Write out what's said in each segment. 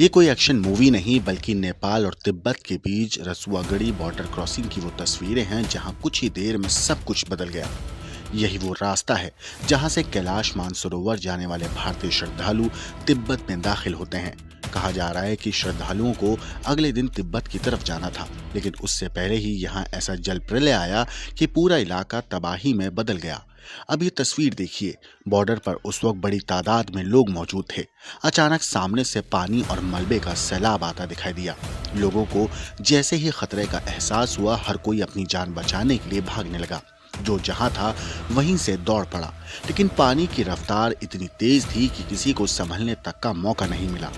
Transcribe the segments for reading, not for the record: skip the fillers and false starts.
ये कोई action movie नहीं बल्कि नेपाल और तिब्बत के बीच रसुआगढ़ी बॉर्डर क्रॉसिंग की वो तस्वीरें हैं जहां कुछ ही देर में सब कुछ बदल गया। यही वो रास्ता है जहां से कैलाश मानसरोवर जाने वाले भारतीय श्रद्धालु तिब्बत में दाखिल होते हैं। कहा जा रहा है कि श्रद्धालुओं को अगले दिन तिब्बत की तरफ जाना था, लेकिन उससे पहले ही यहाँ ऐसा जल प्रलय आया कि पूरा इलाका तबाही में बदल गया। अब ये तस्वीर देखिए, बॉर्डर पर उस वक्त बड़ी तादाद में लोग मौजूद थे। अचानक सामने से पानी और मलबे का सैलाब आता दिखाई दिया। लोगों को जैसे ही खतरे का एहसास हुआ, हर कोई अपनी जान बचाने के लिए भागने लगा। जो जहां था वहीं से दौड़ पड़ा, लेकिन पानी की रफ्तार इतनी तेज थी कि किसी को संभलने तक का मौका नहीं मिला।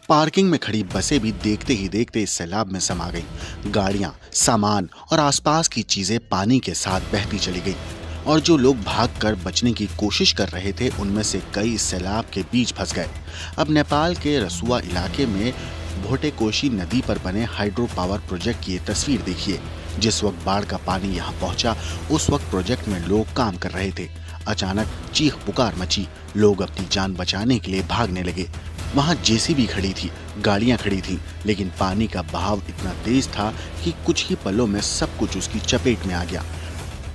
पार्किंग में खड़ी बसें भी देखते ही देखते इस सैलाब में समा गईं। गाड़ियां, सामान और आसपास की चीजें पानी के साथ बहती चली गईं। और जो लोग भागकर बचने की कोशिश कर रहे थे, उनमें से कई इस सैलाब के बीच फंस गए। अब नेपाल के रसुआ इलाके में भोटेकोशी नदी पर बने हाइड्रो पावर प्रोजेक्ट की ये तस्वीर देखिए। जिस वक्त बाढ़ का पानी यहाँ पहुंचा, उस वक्त प्रोजेक्ट में लोग काम कर रहे थे। अचानक चीख पुकार मची, लोग अपनी जान बचाने के लिए भागने लगे। वहां जेसीबी खड़ी थी, गाड़ियां खड़ी थीं, लेकिन पानी का बहाव इतना तेज था कि कुछ ही पलों में सब कुछ उसकी चपेट में आ गया।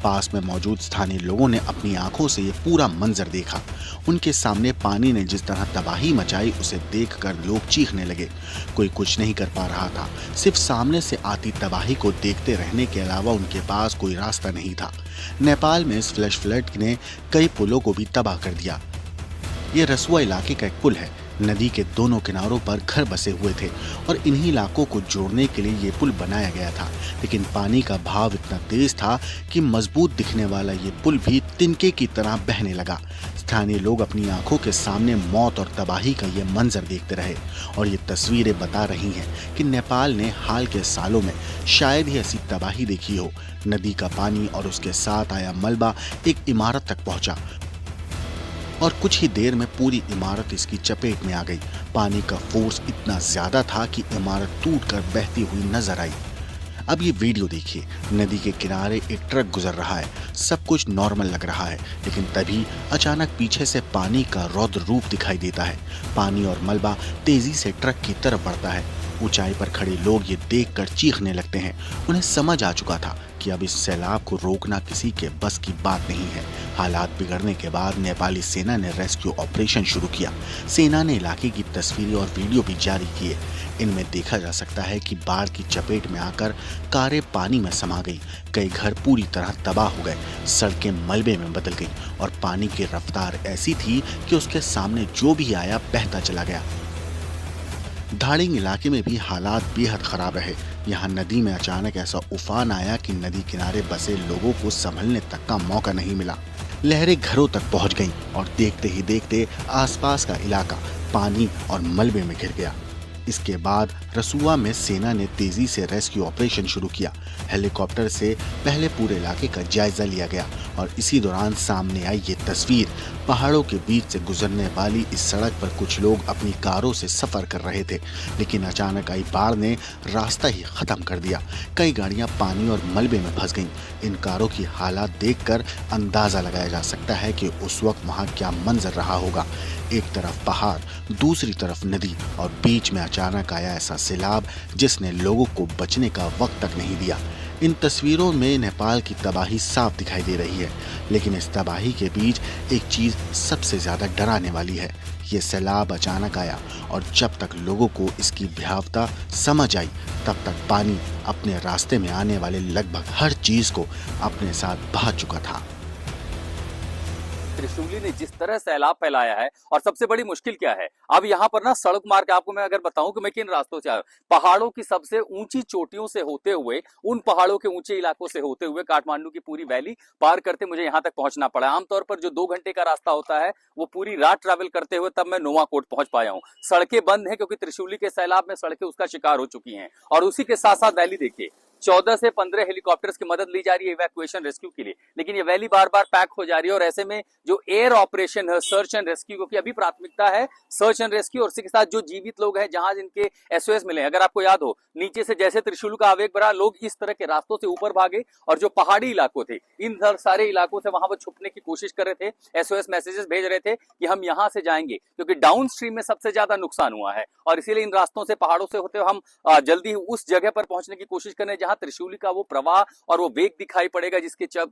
पास में मौजूद स्थानीय लोगों ने अपनी आंखों से ये पूरा मंजर देखा। उनके सामने पानी ने जिस तरह तबाही मचाई, उसे देखकर लोग चीखने लगे। कोई कुछ नहीं कर पा रहा था, सिर्फ सामने से आती तबाही को देखते रहने के अलावा उनके पास कोई रास्ता नहीं था। नेपाल में इस फ्लैश फ्लड ने कई पुलों को भी तबाह कर दिया। ये रसुआ इलाके का एक पुल है। नदी के दोनों किनारों पर घर बसे हुए थे और इन्हीं इलाकों को जोड़ने के लिए ये पुल बनाया गया था, लेकिन पानी का बहाव इतना तेज था कि मजबूत दिखने वाला ये पुल भी तिनके की तरह बहने लगा। स्थानीय लोग अपनी आंखों के सामने मौत और तबाही का ये मंजर देखते रहे और ये तस्वीरें बता रही हैं कि नेपाल ने हाल के सालों में शायद ही ऐसी तबाही देखी हो। नदी का पानी और उसके साथ आया मलबा एक इमारत तक पहुंचा और कुछ ही देर में पूरी इमारत इसकी चपेट में आ गई। पानी का फोर्स इतना ज्यादा था कि इमारत टूटकर बहती हुई नजर आई। अब ये वीडियो देखिए, नदी के किनारे एक ट्रक गुजर रहा है, सब कुछ नॉर्मल लग रहा है, लेकिन तभी अचानक पीछे से पानी का रौद्र रूप दिखाई देता है। पानी और मलबा तेजी से ट्रक की तरफ बढ़ता है। ऊंचाई पर खड़े लोग ये देखकर चीखने लगते हैं। उन्हें समझ आ चुका था कि अब इस सैलाब को रोकना किसी के बस की बात नहीं है। हालात बिगड़ने के बाद नेपाली सेना ने रेस्क्यू ऑपरेशन शुरू किया। सेना ने इलाके की तस्वीरें और वीडियो भी जारी किए। इनमें देखा जा सकता है कि बाढ़ की चपेट में आकर कारें पानी में समा गई, कई घर पूरी तरह तबाह हो गए, सड़कें मलबे में बदल गईं और पानी की रफ्तार ऐसी थी कि उसके सामने जो भी आया बहता चला गया। धाड़िंग इलाके में भी हालात बेहद खराब रहे। यहाँ नदी में अचानक ऐसा उफान आया कि नदी किनारे बसे लोगों को संभलने तक का मौका नहीं मिला। लहरें घरों तक पहुंच गईं और देखते ही देखते आसपास का इलाका पानी और मलबे में घिर गया। इसके बाद रसुआ में सेना ने तेजी से रेस्क्यू ऑपरेशन शुरू किया। हेलीकॉप्टर से पहले पूरे इलाके का जायजा लिया गया और इसी दौरान सामने आई ये तस्वीर। पहाड़ों के बीच से गुजरने वाली इस सड़क पर कुछ लोग अपनी कारों से सफर कर रहे थे, लेकिन अचानक आई बाढ़ ने रास्ता ही खत्म कर दिया। कई गाड़ियां पानी और मलबे में फंस गईं। इन कारों की हालात देखकर अंदाजा लगाया जा सकता है कि उस वक्त वहां क्या मंजर रहा होगा। एक तरफ पहाड़, दूसरी तरफ नदी और बीच में अचानक आया ऐसा सैलाब जिसने लोगों को बचने का वक्त तक नहीं दिया। इन तस्वीरों में नेपाल की तबाही साफ दिखाई दे रही है, लेकिन इस तबाही के बीच एक चीज सबसे ज्यादा डराने वाली है। ये सैलाब अचानक आया और जब तक लोगों को इसकी भयावता समझ आई, तब तक पानी अपने रास्ते में आने वाले लगभग हर चीज को अपने साथ बहा चुका था। त्रिशूली ने जिस तरह सैलाब फैलाया है, और सबसे बड़ी मुश्किल क्या है, अब यहाँ पर ना सड़क मार्ग आपको मैं अगर बताऊं कि मैं किन रास्तों से आया, पहाड़ों की सबसे ऊंची चोटियों से होते हुए, उन पहाड़ों के ऊंचे इलाकों से होते हुए काठमांडू की पूरी वैली पार करते मुझे यहाँ तक पहुंचना पड़ा। आमतौर पर जो 2 घंटे का रास्ता होता है, वो पूरी रात ट्रैवल करते हुए तब मैं नोवाकोट पहुंच पाया हूँ। सड़कें बंद हैं क्योंकि त्रिशूली के सैलाब में सड़कें उसका शिकार हो चुकी हैं। और उसी के साथ साथ वैली देखिए, 14 से 15 हेलीकॉप्टर्स की मदद ली जा रही है इवैक्यूएशन रेस्क्यू के लिए, लेकिन ये वैली बार बार पैक हो जा रही है। और ऐसे में जो एयर ऑपरेशन है, सर्च एंड रेस्क्यू, क्योंकि अभी प्राथमिकता है सर्च एंड रेस्क्यू, और इसके साथ जो जीवित लोग हैं, जहां जिनके एसओएस मिले, अगर आपको याद हो नीचे से जैसे त्रिशूल का आवेग बढ़ा, लोग इस तरह के रास्तों से ऊपर भागे, और जो पहाड़ी इलाकों थे, इन सारे इलाकों से वहां पर छुपने की कोशिश कर रहे थे, एसओएस मैसेजेस भेज रहे थे कि हम यहां से जाएंगे, क्योंकि डाउन स्ट्रीम में सबसे ज्यादा नुकसान हुआ है। और इसीलिए इन रास्तों से, पहाड़ों से होते हुए हम जल्दी उस जगह पर पहुंचने की कोशिश करें जहां त्रिशूली का वो प्रवाह और वो वेग दिखाई पड़ेगा,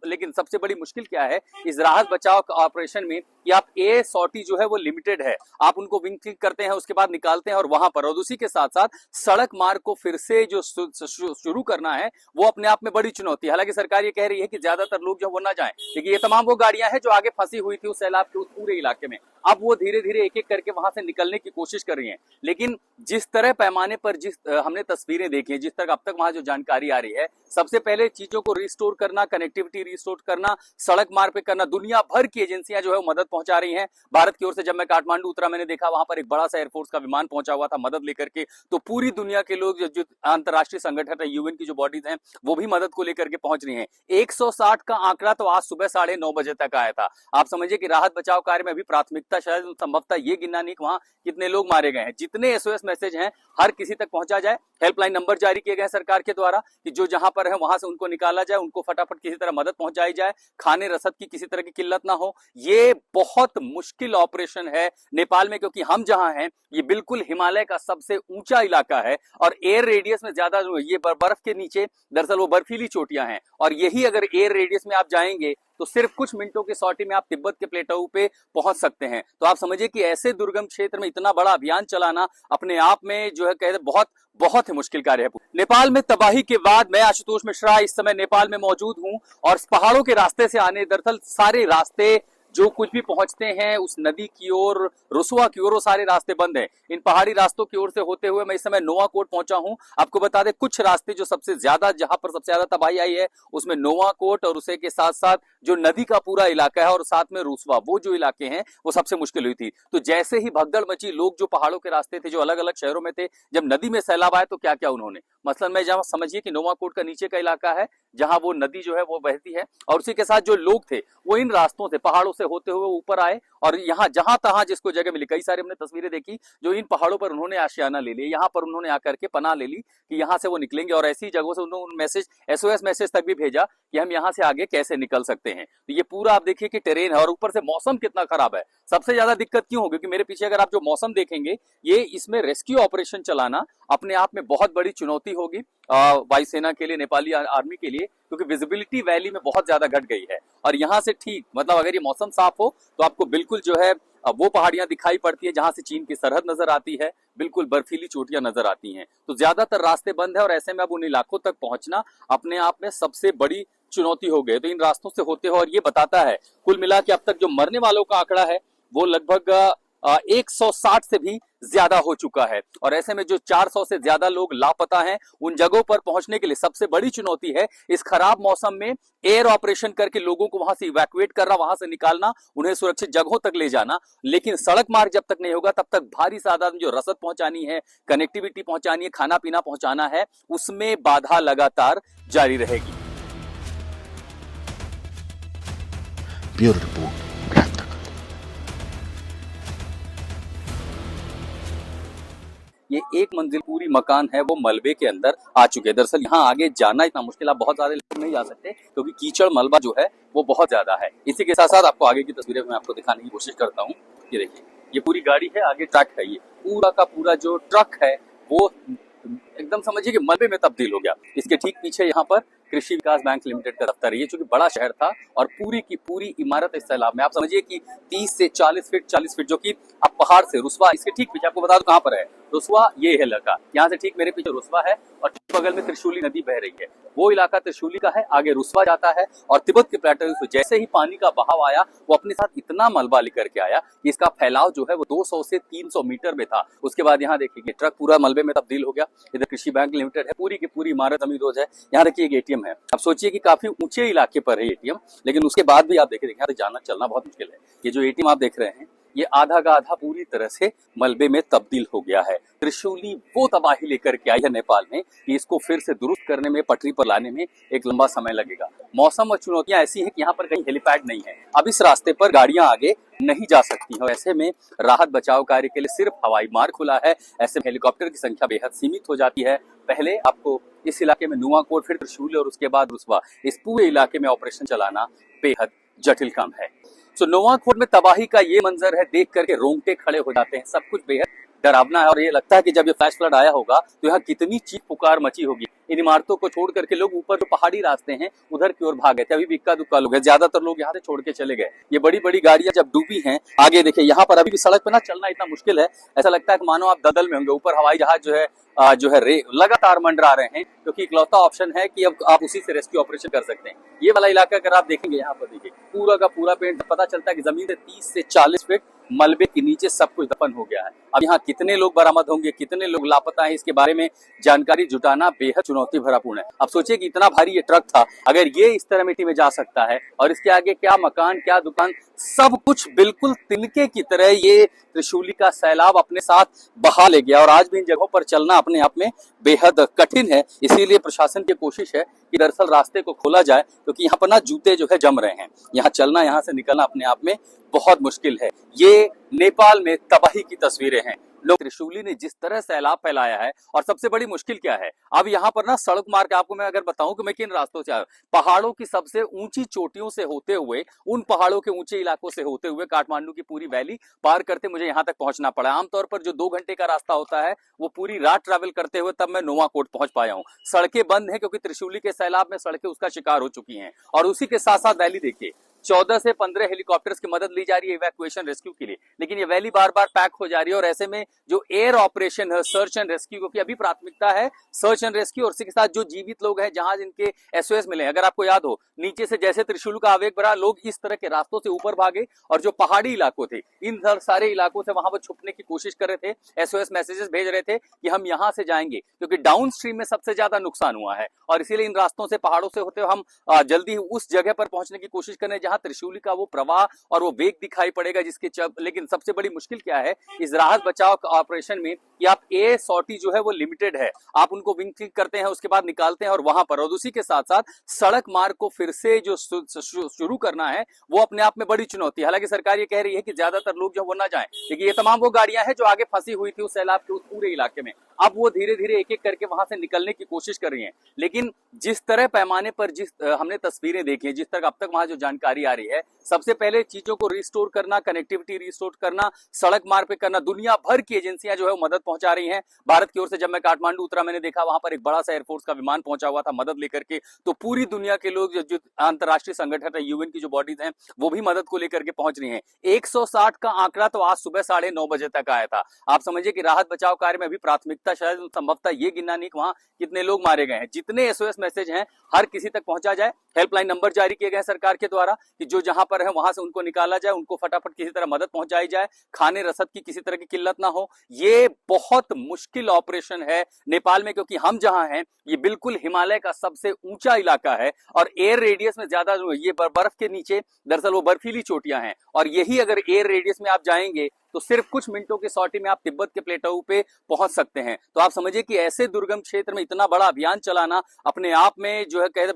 लेकिन सबसे बड़ी मुश्किल क्या है इस राहत बचाव ऑपरेशन में, कि आप ए सॉटी जो है वो लिमिटेड है, आप उनको विंग क्लिक करते हैं, उसके बाद निकालते हैं, और वहां पर, और उसी के साथ साथ सड़क मार्ग को फिर से जो शुरू करना है वो अपने आप में बड़ी चुनौती है। हालांकि सरकार ये कह रही है कि ज्यादातर लोग जो वो ना जाएं, क्योंकि ये तमाम वो गाड़ियां हैं जो आगे फंसी हुई थी उस सैलाब के उस पूरे इलाके में, अब वो धीरे धीरे एक एक करके वहां से निकलने की कोशिश कर रही हैं। लेकिन जिस तरह पैमाने पर हमने तस्वीरें देखी हैं, जिस तरह अब तक वहां जो जानकारी आ रही है, सबसे पहले चीजों को रिस्टोर करना, कनेक्टिविटी रिस्टोर करना, सड़क मार्ग पे करना, दुनिया भर की एजेंसियां जो है मदद पहुंचा रही हैं। भारत की ओर से जब मैं काठमांडू उतरा, मैंने देखा वहां पर एक बड़ा सा एयरफोर्स का विमान पहुंचा हुआ था मदद लेकर के। तो पूरी दुनिया के लोग, जो अंतर्राष्ट्रीय संगठन है, यूएन की जो बॉडीज हैं, वो भी मदद को लेकर के पहुंच रही हैं। 160 का आंकड़ा तो आज सुबह 9:30 बजे तक आया था। आप समझिए कि राहत बचाव कार्य में अभी प्राथमिकता शायद संभवतः ये गिनना नहीं कि वहां कितने लोग मारे गए हैं। जितने एसओएस मैसेज हैं हर किसी तक पहुंचा जाए। हेल्पलाइन नंबर जारी किए गए सरकार के द्वारा कि जो जहां पर है वहां से उनको निकाला जाए, उनको फटाफट किसी तरह मदद पहुंचाई जाए, खाने रसद की किसी तरह की किल्लत ना हो। ये बहुत मुश्किल ऑपरेशन है नेपाल में, क्योंकि हम जहां हैं ये बिल्कुल हिमालय का सबसे ऊंचा इलाका है, और एयर रेडियस में ज्यादा ये बर्फ के नीचे दरअसल वो बर्फीली चोटियां हैं, और यही अगर एयर रेडियस में आप जाएंगे तो सिर्फ कुछ मिनटों की सॉटी में आप तिब्बत के प्लेटो पे पहुंच सकते हैं। तो आप समझिए कि ऐसे दुर्गम क्षेत्र में इतना बड़ा अभियान चलाना अपने आप में जो है कहते बहुत बहुत ही मुश्किल कार्य है। नेपाल में तबाही के बाद मैं आशुतोष मिश्रा इस समय नेपाल में मौजूद हूं, और पहाड़ों के रास्ते से आने, दरअसल सारे रास्ते जो कुछ भी पहुंचते हैं उस नदी की ओर, रुसवा की ओर, वो सारे रास्ते बंद हैं। इन पहाड़ी रास्तों की ओर से होते हुए मैं इस समय नोवाकोट पहुंचा हूं। आपको बता दें कुछ रास्ते जो सबसे ज्यादा, जहां पर सबसे ज्यादा तबाही आई है उसमें नोवाकोट, और उसे के साथ साथ जो नदी का पूरा इलाका है, और साथ में रुसवा, वो जो इलाके हैं वो सबसे मुश्किल हुई थी। तो जैसे ही भगदड़ मची, लोग जो पहाड़ों के रास्ते थे, जो अलग अलग शहरों में थे, जब नदी में सैलाब आया तो क्या क्या उन्होंने, मसलन मैं जहां समझिए कि नोवाकोट का नीचे का इलाका है जहां वो नदी जो है वो बहती है, और उसी के साथ जो लोग थे वो इन रास्तों से, पहाड़ों से होते हुए ऊपर आए, और यहाँ जहां तहां जिसको जगह मिली, कई सारे हमने तस्वीरें देखी जो इन पहाड़ों पर उन्होंने आशियाना ले लिया, यहाँ पर उन्होंने आकर के पनाह ले ली कि यहाँ से वो निकलेंगे, और ऐसी जगहों से उन्होंने मैसेज, एसओएस मैसेज तक भी भेजा कि हम यहाँ से आगे कैसे निकल सकते हैं। तो ये पूरा आप देखिए कि टेरेन है, और ऊपर से मौसम कितना खराब है। सबसे ज्यादा दिक्कत क्यों हो, क्योंकि मेरे पीछे अगर आप जो मौसम देखेंगे, ये इसमें रेस्क्यू ऑपरेशन चलाना अपने आप में बहुत बड़ी चुनौती होगी वायुसेना के लिए, नेपाली आर्मी के लिए, क्योंकि विजिबिलिटी वैली में बहुत ज्यादा घट गई है। और यहाँ से ठीक, मतलब अगर ये मौसम साफ हो तो आपको बिल्कुल जो है वो पहाड़ियां दिखाई पड़ती है जहां से चीन की सरहद नजर आती है, बिल्कुल बर्फीली चोटियां नजर आती हैं। तो ज्यादातर रास्ते बंद है, और ऐसे में अब उन इलाकों तक पहुंचना अपने आप में सबसे बड़ी चुनौती हो गई। तो इन रास्तों से होते हो, और ये बताता है कुल मिला के अब तक जो मरने वालों का आंकड़ा है वो लगभग 160 से भी ज्यादा हो चुका है। और ऐसे में जो 400 से ज्यादा लोग लापता हैं, उन जगहों पर पहुंचने के लिए सबसे बड़ी चुनौती है इस खराब मौसम में एयर ऑपरेशन करके लोगों को वहां से इवैक्यूएट करना, वहां से निकालना, उन्हें सुरक्षित जगहों तक ले जाना। लेकिन सड़क मार्ग जब तक नहीं होगा तब तक भारी तादाद में जो रसद पहुंचानी है, कनेक्टिविटी पहुंचानी है, खाना पीना पहुंचाना है, उसमें बाधा लगातार जारी रहेगी। Bureau report. ये एक मंजिल पूरी मकान है वो मलबे के अंदर आ चुके हैं। दरअसल यहाँ आगे जाना इतना मुश्किल, आप बहुत सारे लोग नहीं जा सकते क्योंकि कीचड़ मलबा जो है वो बहुत ज्यादा है। इसी के साथ साथ आपको आगे की तस्वीरें मैं आपको दिखाने की कोशिश करता हूँ। ये देखिए, ये पूरी गाड़ी है, आगे ट्रक है, ये पूरा का पूरा जो ट्रक है वो एकदम समझिए कि मलबे में तब्दील हो गया। इसके ठीक पीछे यहाँ पर कृषि विकास बैंक लिमिटेड का दफ्तर है। ये चूंकि बड़ा शहर था और पूरी की पूरी इमारत इस सैलाब में, आप समझिए कि 30 से 40 फीट जो कि अब पहाड़ से रुसवा, इसके ठीक पीछे आपको बता दो कहाँ पर है रुसवा, ये है लड़का, यहाँ से ठीक मेरे पीछे रुसवा है और ठीक बगल में त्रिशूली नदी बह रही है। वो इलाका त्रिशूली का है, आगे रुसवा जाता है और तिब्बत के प्लेटो से जैसे ही पानी का बहाव आया वो अपने साथ इतना मलबा लेकर के आया कि इसका फैलाव जो है वो 200 से 300 मीटर में था। उसके बाद यहाँ देखिए ट्रक पूरा मलबे में तब्दील हो गया। इधर कृषि बैंक लिमिटेड है, पूरी की पूरी इमारत अमीरोज है। यहाँ देखिए एक एटीएम है। अब सोचिए कि काफी ऊंचे इलाके पर है एटीएम, लेकिन उसके बाद भी आप देखिए यहाँ जाना चलना बहुत मुश्किल है। ये जो एटीएम आप देख रहे हैं ये आधा का आधा पूरी तरह से मलबे में तब्दील हो गया है। त्रिशूली वो तबाही लेकर के आई है नेपाल में कि इसको फिर से दुरुस्त करने में, पटरी पर लाने में एक लंबा समय लगेगा। मौसम और चुनौतियां ऐसी हैं कि यहाँ पर कहीं हेलीपैड नहीं है। अब इस रास्ते पर गाड़ियां आगे नहीं जा सकती हैं और ऐसे में राहत बचाव कार्य के लिए सिर्फ हवाई मार्ग खुला है। ऐसे में हेलीकॉप्टर की संख्या बेहद सीमित हो जाती है। पहले आपको इस इलाके में नुआकोट, फिर त्रिशूली और उसके बाद रुसवा, इस पूरे इलाके में ऑपरेशन चलाना बेहद जटिल काम है। तो नोवाकोट में तबाही का ये मंजर है, देख करके रोंगटे खड़े हो जाते हैं। सब कुछ बेहद डरावना है और ये लगता है कि जब ये फ्लैश फ्लड आया होगा तो यहाँ कितनी चीख पुकार मची होगी। इन इमारतों को छोड़ करके लोग ऊपर जो पहाड़ी रास्ते हैं उधर की ओर भाग गए थे। अभी भी इक्का दुक्का लोग हैं, ज्यादातर लोग यहाँ से छोड़ के चले गए। ये बड़ी बड़ी गाड़ियां जब डूबी हैं, आगे देखिए यहाँ पर अभी भी सड़क पर ना चलना इतना मुश्किल है, ऐसा लगता है कि मानो आप दलदल में होंगे। ऊपर हवाई जहाज जो है लगातार मंडरा रहे हैं, क्योंकि इकलौता ऑप्शन है कि अब आप उसी से रेस्क्यू ऑपरेशन कर सकते हैं। ये वाला इलाका अगर आप देखेंगे, यहाँ पर देखिए पूरा का पूरा पेड़, पता चलता है कि जमीन से 30 से 40 फीट मलबे के नीचे सब कुछ दफन हो गया है। अब यहाँ कितने लोग बरामद होंगे, कितने लोग लापता हैं, इसके बारे में जानकारी जुटाना बेहद चुनौती भरापूर्ण है। अब सोचिए कि इतना भारी ये ट्रक था, अगर ये इस तरह मिट्टी में जा सकता है और इसके आगे क्या मकान, क्या दुकान, सब कुछ बिल्कुल तिनके की तरह ये त्रिशूली का सैलाब अपने साथ बहा ले गया। और आज भी इन जगहों पर चलना अपने आप में बेहद कठिन है। इसीलिए प्रशासन की कोशिश है कि दरअसल रास्ते को खोला जाए, क्योंकि यहाँ पर ना जूते जो है जम रहे हैं। यहाँ चलना, यहाँ से निकलना अपने आप में बहुत मुश्किल है। ये नेपाल में तबाही की तस्वीरें हैं। लोग त्रिशूली ने जिस तरह सैलाब फैलाया है, और सबसे बड़ी मुश्किल क्या है, अब यहाँ पर ना सड़क मार्ग, आपको मैं अगर बताऊं कि मैं किन रास्तों से आया, पहाड़ों की सबसे ऊंची चोटियों से होते हुए, उन पहाड़ों के ऊंचे इलाकों से होते हुए काठमांडू की पूरी वैली पार करते मुझे यहाँ तक पहुंचना पड़ा। आमतौर पर जो 2 घंटे का रास्ता होता है वो पूरी रात ट्रैवल करते हुए तब मैं नोवाकोट पहुंच पाया हूँ। सड़कें बंद हैं क्योंकि त्रिशूली के सैलाब में सड़कें उसका शिकार हो चुकी हैं। और उसी के साथ साथ वैली देखिए, 14 से 15 हेलीकॉप्टर्स की मदद ली जा रही है इवैक्यूएशन रेस्क्यू के लिए, लेकिन ये वैली बार बार पैक हो जा रही है। और ऐसे में जो एयर ऑपरेशन है, सर्च एंड रेस्क्यू, क्योंकि अभी प्राथमिकता है सर्च एंड रेस्क्यू, और इसी के साथ जो जीवित लोग हैं, जहां जिनके एसओएस मिले। अगर आपको याद हो, नीचे से जैसे त्रिशूल का आवेग बढ़ा, लोग इस तरह के रास्तों से ऊपर भागे और जो पहाड़ी इलाकों थे, इन सारे इलाकों से वहां पर छुपने की कोशिश कर रहे थे, एसओएस मैसेजेस भेज रहे थे कि हम यहां से जाएंगे, क्योंकि डाउन स्ट्रीम में सबसे ज्यादा नुकसान हुआ है। और इसीलिए इन रास्तों से, पहाड़ों से होते हुए हम जल्दी उस जगह पर पहुंचने की कोशिश कर रहे हैं जहां त्रिशूली का वो प्रवाह और वो वेग दिखाई पड़ेगा, जिसके लेकिन सबसे बड़ी मुश्किल क्या है इस राहत बचाव ऑपरेशन में, कि आप एयर सॉर्टी जो है वो लिमिटेड है। आप उनको विंग क्लिक करते हैं, उसके बाद निकालते हैं और वहां पर, और उसी के साथ साथ सड़क मार्ग को फिर से जो शुरू करना है वो अपने आप में बड़ी चुनौती है। हालांकि सरकार ये कह रही है कि ज्यादातर लोग जो वो ना जाएं, क्योंकि ये तमाम वो गाड़ियां हैं जो आगे फंसी हुई थी उस सैलाब के उस पूरे इलाके में। अब वो धीरे धीरे एक एक करके वहां से निकलने की कोशिश कर रही हैं। लेकिन जिस तरह पैमाने पर हमने तस्वीरें देखी हैं, जिस तरह अब तक वहां जो जानकारी आ रही है, सबसे पहले चीजों को रिस्टोर करना, कनेक्टिविटी रिस्टोर करना, सड़क मार्ग पे करना, दुनिया भर की एजेंसियां जो है वो मदद पहुंचा रही हैं। भारत की ओर से जब मैं काठमांडू उतरा, मैंने देखा वहां पर एक बड़ा सा एयरफोर्स का विमान पहुंचा हुआ था मदद लेकर के। तो पूरी दुनिया के लोग, जो अंतर्राष्ट्रीय संगठन है, यूएन की जो बॉडीज हैं, वो भी मदद को लेकर के पहुंच रही हैं। 160 का आंकड़ा तो आज सुबह 9:30 बजे तक आया था। आप समझिए कि राहत बचाव कार्य में अभी प्राथमिकता शायद संभवतः ये गिनना नहीं कि वहां कितने लोग मारे गए हैं। जितने एसओएस मैसेज हैं हर किसी तक पहुंचा जाए। हेल्पलाइन नंबर जारी किए गए सरकार के द्वारा कि जो जहां पर है वहां से उनको निकाला जाए, उनको फटाफट किसी तरह मदद पहुंचाई जाए, खाने रसद की किसी तरह की किल्लत ना हो। ये बहुत मुश्किल ऑपरेशन है नेपाल में, क्योंकि हम जहां हैं ये बिल्कुल हिमालय का सबसे ऊंचा इलाका है और एयर रेडियस में ज्यादा, ये बर्फ के नीचे दरअसल वो बर्फीली चोटियां हैं। और यही अगर एयर रेडियस में आप जाएंगे तो सिर्फ कुछ मिनटों की सॉर्टी में आप तिब्बत के प्लेटो पे पहुंच सकते हैं। तो आप समझिए कि ऐसे दुर्गम क्षेत्र में इतना बड़ा अभियान चलाना अपने आप में जो है कहते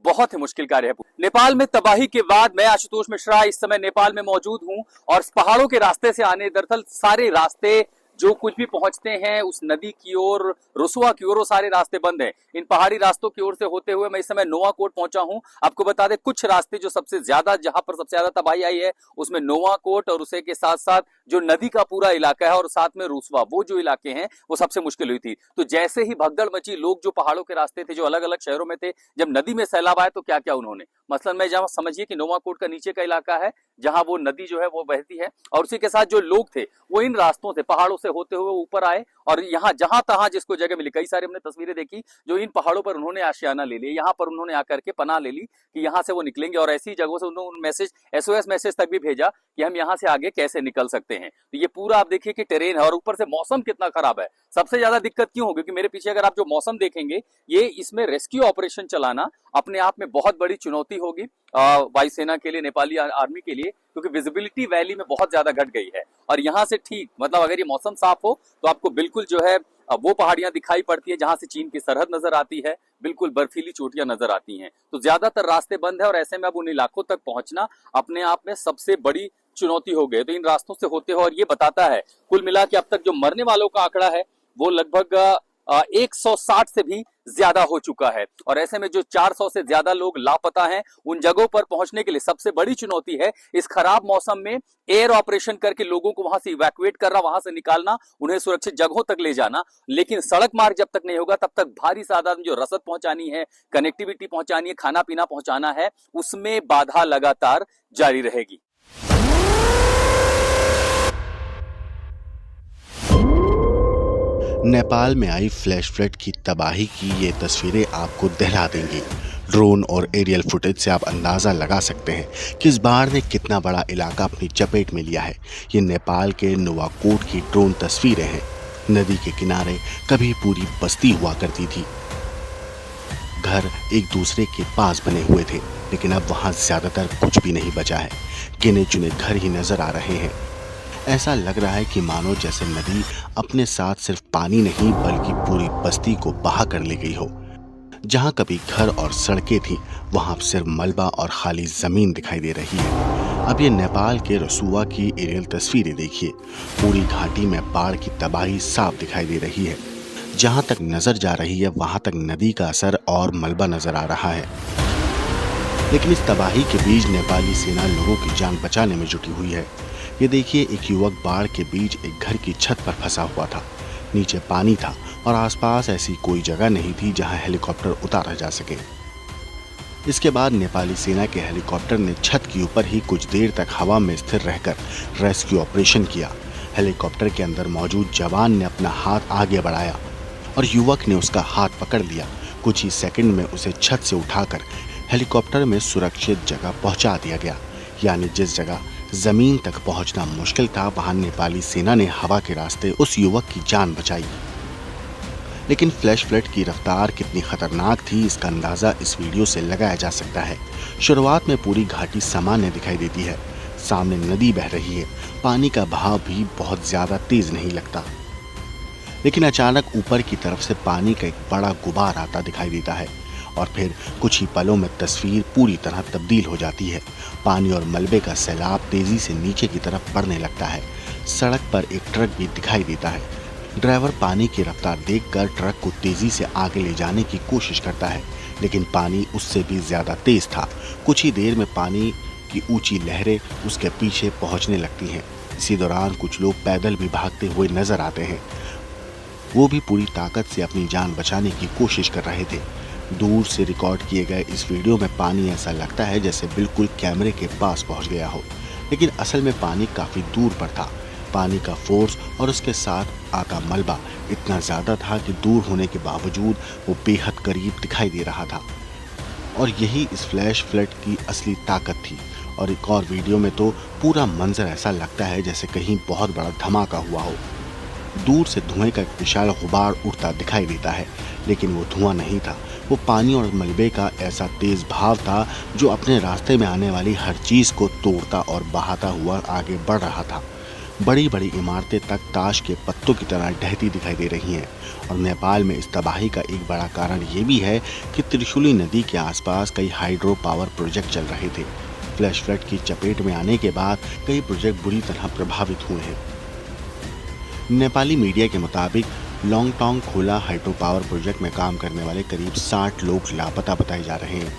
बहुत ही मुश्किल कार्य है। नेपाल में तबाही के बाद मैं आशुतोष मिश्रा इस समय नेपाल में मौजूद हूं और पहाड़ों के रास्ते से आने, दरअसल सारे रास्ते जो कुछ भी पहुंचते हैं उस नदी की ओर, रुसवा की ओर, वो सारे रास्ते बंद हैं। इन पहाड़ी रास्तों की ओर से होते हुए मैं इस समय नोवाकोट पहुंचा हूं। आपको बता दें, कुछ रास्ते जो सबसे ज्यादा, जहां पर सबसे ज्यादा तबाही आई है उसमें नोवाकोट और उसे के साथ साथ जो नदी का पूरा इलाका है और साथ में रुसवा, वो जो इलाके हैं वो सबसे मुश्किल हुई थी। तो जैसे ही भगदड़ मची, लोग जो पहाड़ों के रास्ते थे, जो अलग अलग शहरों में थे, जब नदी में सैलाब आए तो क्या क्या उन्होंने, मसलन में जहां समझिए कि नोवाकोट का नीचे का इलाका है जहां वो नदी जो है वो बहती है, और उसी के साथ जो लोग थे वो इन रास्तों से, पहाड़ों से होते हुए ऊपर आए और यहाँ जहां तहां जिसको जगह मिली, कई सारी हमने तस्वीरें देखी जो इन पहाड़ों पर उन्होंने आशियाना ले लिया, यहाँ पर उन्होंने आकर के पनाह ले ली कि यहाँ से वो निकलेंगे। और ऐसी जगहों से उन्होंने मैसेज, एसओएस मैसेज तक भी भेजा कि हम यहाँ से आगे कैसे निकल सकते हैं। सकते हैं। तो ये पूरा आप देखिए कि टेरेन है और ऊपर से मौसम कितना खराब है। सबसे ज्यादा दिक्कत क्यों होगी कि मेरे पीछे अगर आप जो मौसम देखेंगे, ये इसमें रेस्क्यू ऑपरेशन चलाना अपने आप में बहुत बड़ी चुनौती होगी वायुसेना के लिए, नेपाली आर्मी के लिए, क्योंकि विजिबिलिटी वैली में बहुत ज्यादा घट गई है। और यहाँ से ठीक मतलब अगर ये मौसम साफ हो तो आपको बिल्कुल जो है वो पहाड़ियां दिखाई पड़ती है जहां से चीन की सरहद नजर आती है, बिल्कुल बर्फीली चोटियां नजर आती हैं। तो ज्यादातर रास्ते बंद है और ऐसे में अब उन इलाकों तक पहुंचना अपने आप में सबसे बड़ी चुनौती हो गई। तो इन रास्तों से होते हो और ये बताता है कुल मिला के अब तक जो मरने वालों का आंकड़ा है वो लगभग 160 से भी ज्यादा हो चुका है। और ऐसे में जो 400 से ज्यादा लोग लापता हैं, उन जगहों पर पहुंचने के लिए सबसे बड़ी चुनौती है इस खराब मौसम में एयर ऑपरेशन करके लोगों को वहां से इवैक्यूएट करना, वहां से निकालना, उन्हें सुरक्षित जगहों तक ले जाना। लेकिन सड़क मार्ग जब तक नहीं होगा तब तक भारी साधन जो रसद पहुंचानी है, कनेक्टिविटी पहुंचानी है, खाना पीना पहुंचाना है, उसमें बाधा लगातार जारी रहेगी। नेपाल में आई फ्लैश फ्लड की तबाही की ये तस्वीरें आपको दहला देंगी। ड्रोन और एरियल फुटेज से आप अंदाज़ा लगा सकते हैं कि इस बाढ़ ने कितना बड़ा इलाका अपनी चपेट में लिया है। ये नेपाल के नुवाकोट की ड्रोन तस्वीरें हैं। नदी के किनारे कभी पूरी बस्ती हुआ करती थी, घर एक दूसरे के पास बने हुए थे, लेकिन अब वहाँ ज़्यादातर कुछ भी नहीं बचा है। गिने चुने घर ही नजर आ रहे हैं। ऐसा लग रहा है कि मानो जैसे नदी अपने साथ सिर्फ पानी नहीं बल्कि पूरी बस्ती को बहा कर ले गई हो। जहां कभी घर और सड़कें थी वहां सिर्फ मलबा और खाली जमीन दिखाई दे रही है। अब ये नेपाल के रसुआ की एरियल तस्वीरें देखिए। पूरी घाटी में बाढ़ की तबाही साफ दिखाई दे रही है। जहां तक नजर जा रही है वहां तक नदी का असर और मलबा नजर आ रहा है। लेकिन इस तबाही के बीच नेपाली सेना लोगों की जान बचाने में जुटी हुई है। ये देखिए, एक युवक बाढ़ के बीच एक घर की छत पर फंसा हुआ था। नीचे पानी था और आसपास ऐसी कोई जगह नहीं थी जहां हेलीकॉप्टर उतारा जा सके। इसके बाद नेपाली सेना के हेलीकॉप्टर ने छत के ऊपर ही कुछ देर तक हवा में स्थिर रहकर रेस्क्यू ऑपरेशन किया। हेलीकॉप्टर के अंदर मौजूद जवान ने अपना हाथ आगे बढ़ाया और युवक ने उसका हाथ पकड़ लिया। कुछ ही सेकंड में उसे छत से उठाकर हेलीकॉप्टर में सुरक्षित जगह पहुंचा दिया गया। यानी जिस जगह जमीन तक पहुंचना मुश्किल था वहां नेपाली सेना ने हवा के रास्ते उस युवक की जान बचाई। लेकिन फ्लैश फ्लड की रफ्तार कितनी खतरनाक थी इसका अंदाजा इस वीडियो से लगाया जा सकता है। शुरुआत में पूरी घाटी सामान्य दिखाई देती है। सामने नदी बह रही है, पानी का बहाव भी बहुत ज्यादा तेज नहीं लगता। लेकिन अचानक ऊपर की तरफ से पानी का एक बड़ा गुबार आता दिखाई देता है और फिर कुछ ही पलों में तस्वीर पूरी तरह तब्दील हो जाती है। पानी और मलबे का सैलाब तेजी से नीचे की तरफ बढ़ने लगता है। सड़क पर एक ट्रक भी दिखाई देता है। ड्राइवर पानी की रफ्तार देखकर ट्रक को तेजी से आगे ले जाने की कोशिश करता है, लेकिन पानी उससे भी ज्यादा तेज था। कुछ ही देर में पानी की ऊंची लहरें उसके पीछे पहुंचने लगती हैं। इसी दौरान कुछ लोग पैदल भी भागते हुए नजर आते हैं। वो भी पूरी ताकत से अपनी जान बचाने की कोशिश कर रहे थे। दूर से रिकॉर्ड किए गए इस वीडियो में पानी ऐसा लगता है जैसे बिल्कुल कैमरे के पास पहुंच गया हो, लेकिन असल में पानी काफी दूर पर था। पानी का फोर्स और उसके साथ आता मलबा इतना ज्यादा था कि दूर होने के बावजूद वो बेहद करीब दिखाई दे रहा था। और यही इस फ्लैश फ्लड की असली ताकत थी। और एक और वीडियो में तो पूरा मंजर ऐसा लगता है जैसे कहीं बहुत बड़ा धमाका हुआ हो। दूर से धुएं का एक विशाल गुबार उड़ता दिखाई देता है, लेकिन वो धुआं नहीं था, वो पानी और मलबे का ऐसा तेज भाव था जो अपने रास्ते में आने वाली हर चीज को तोड़ता और बहाता हुआ आगे बढ़ रहा था। बड़ी बड़ी इमारतें तक ताश के पत्तों की तरह ढहती दिखाई दे रही हैं। और नेपाल में इस तबाही का एक बड़ा कारण ये भी है कि त्रिशूली नदी के आसपास कई हाइड्रो पावर प्रोजेक्ट चल रहे थे। फ्लैश फ्लड की चपेट में आने के बाद कई प्रोजेक्ट बुरी तरह प्रभावित हुए हैं। नेपाली मीडिया के मुताबिक लॉन्गटोंग खोला हाइड्रो पावर प्रोजेक्ट में काम करने वाले करीब 60 लोग लापता बताए जा रहे हैं।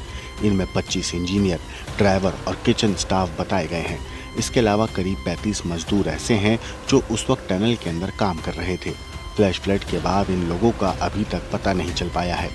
इनमें 25 इंजीनियर, ड्राइवर और किचन स्टाफ बताए गए हैं। इसके अलावा करीब 35 मजदूर ऐसे हैं जो उस वक्त टनल के अंदर काम कर रहे थे। फ्लैश फ्लड के बाद इन लोगों का अभी तक पता नहीं चल पाया है।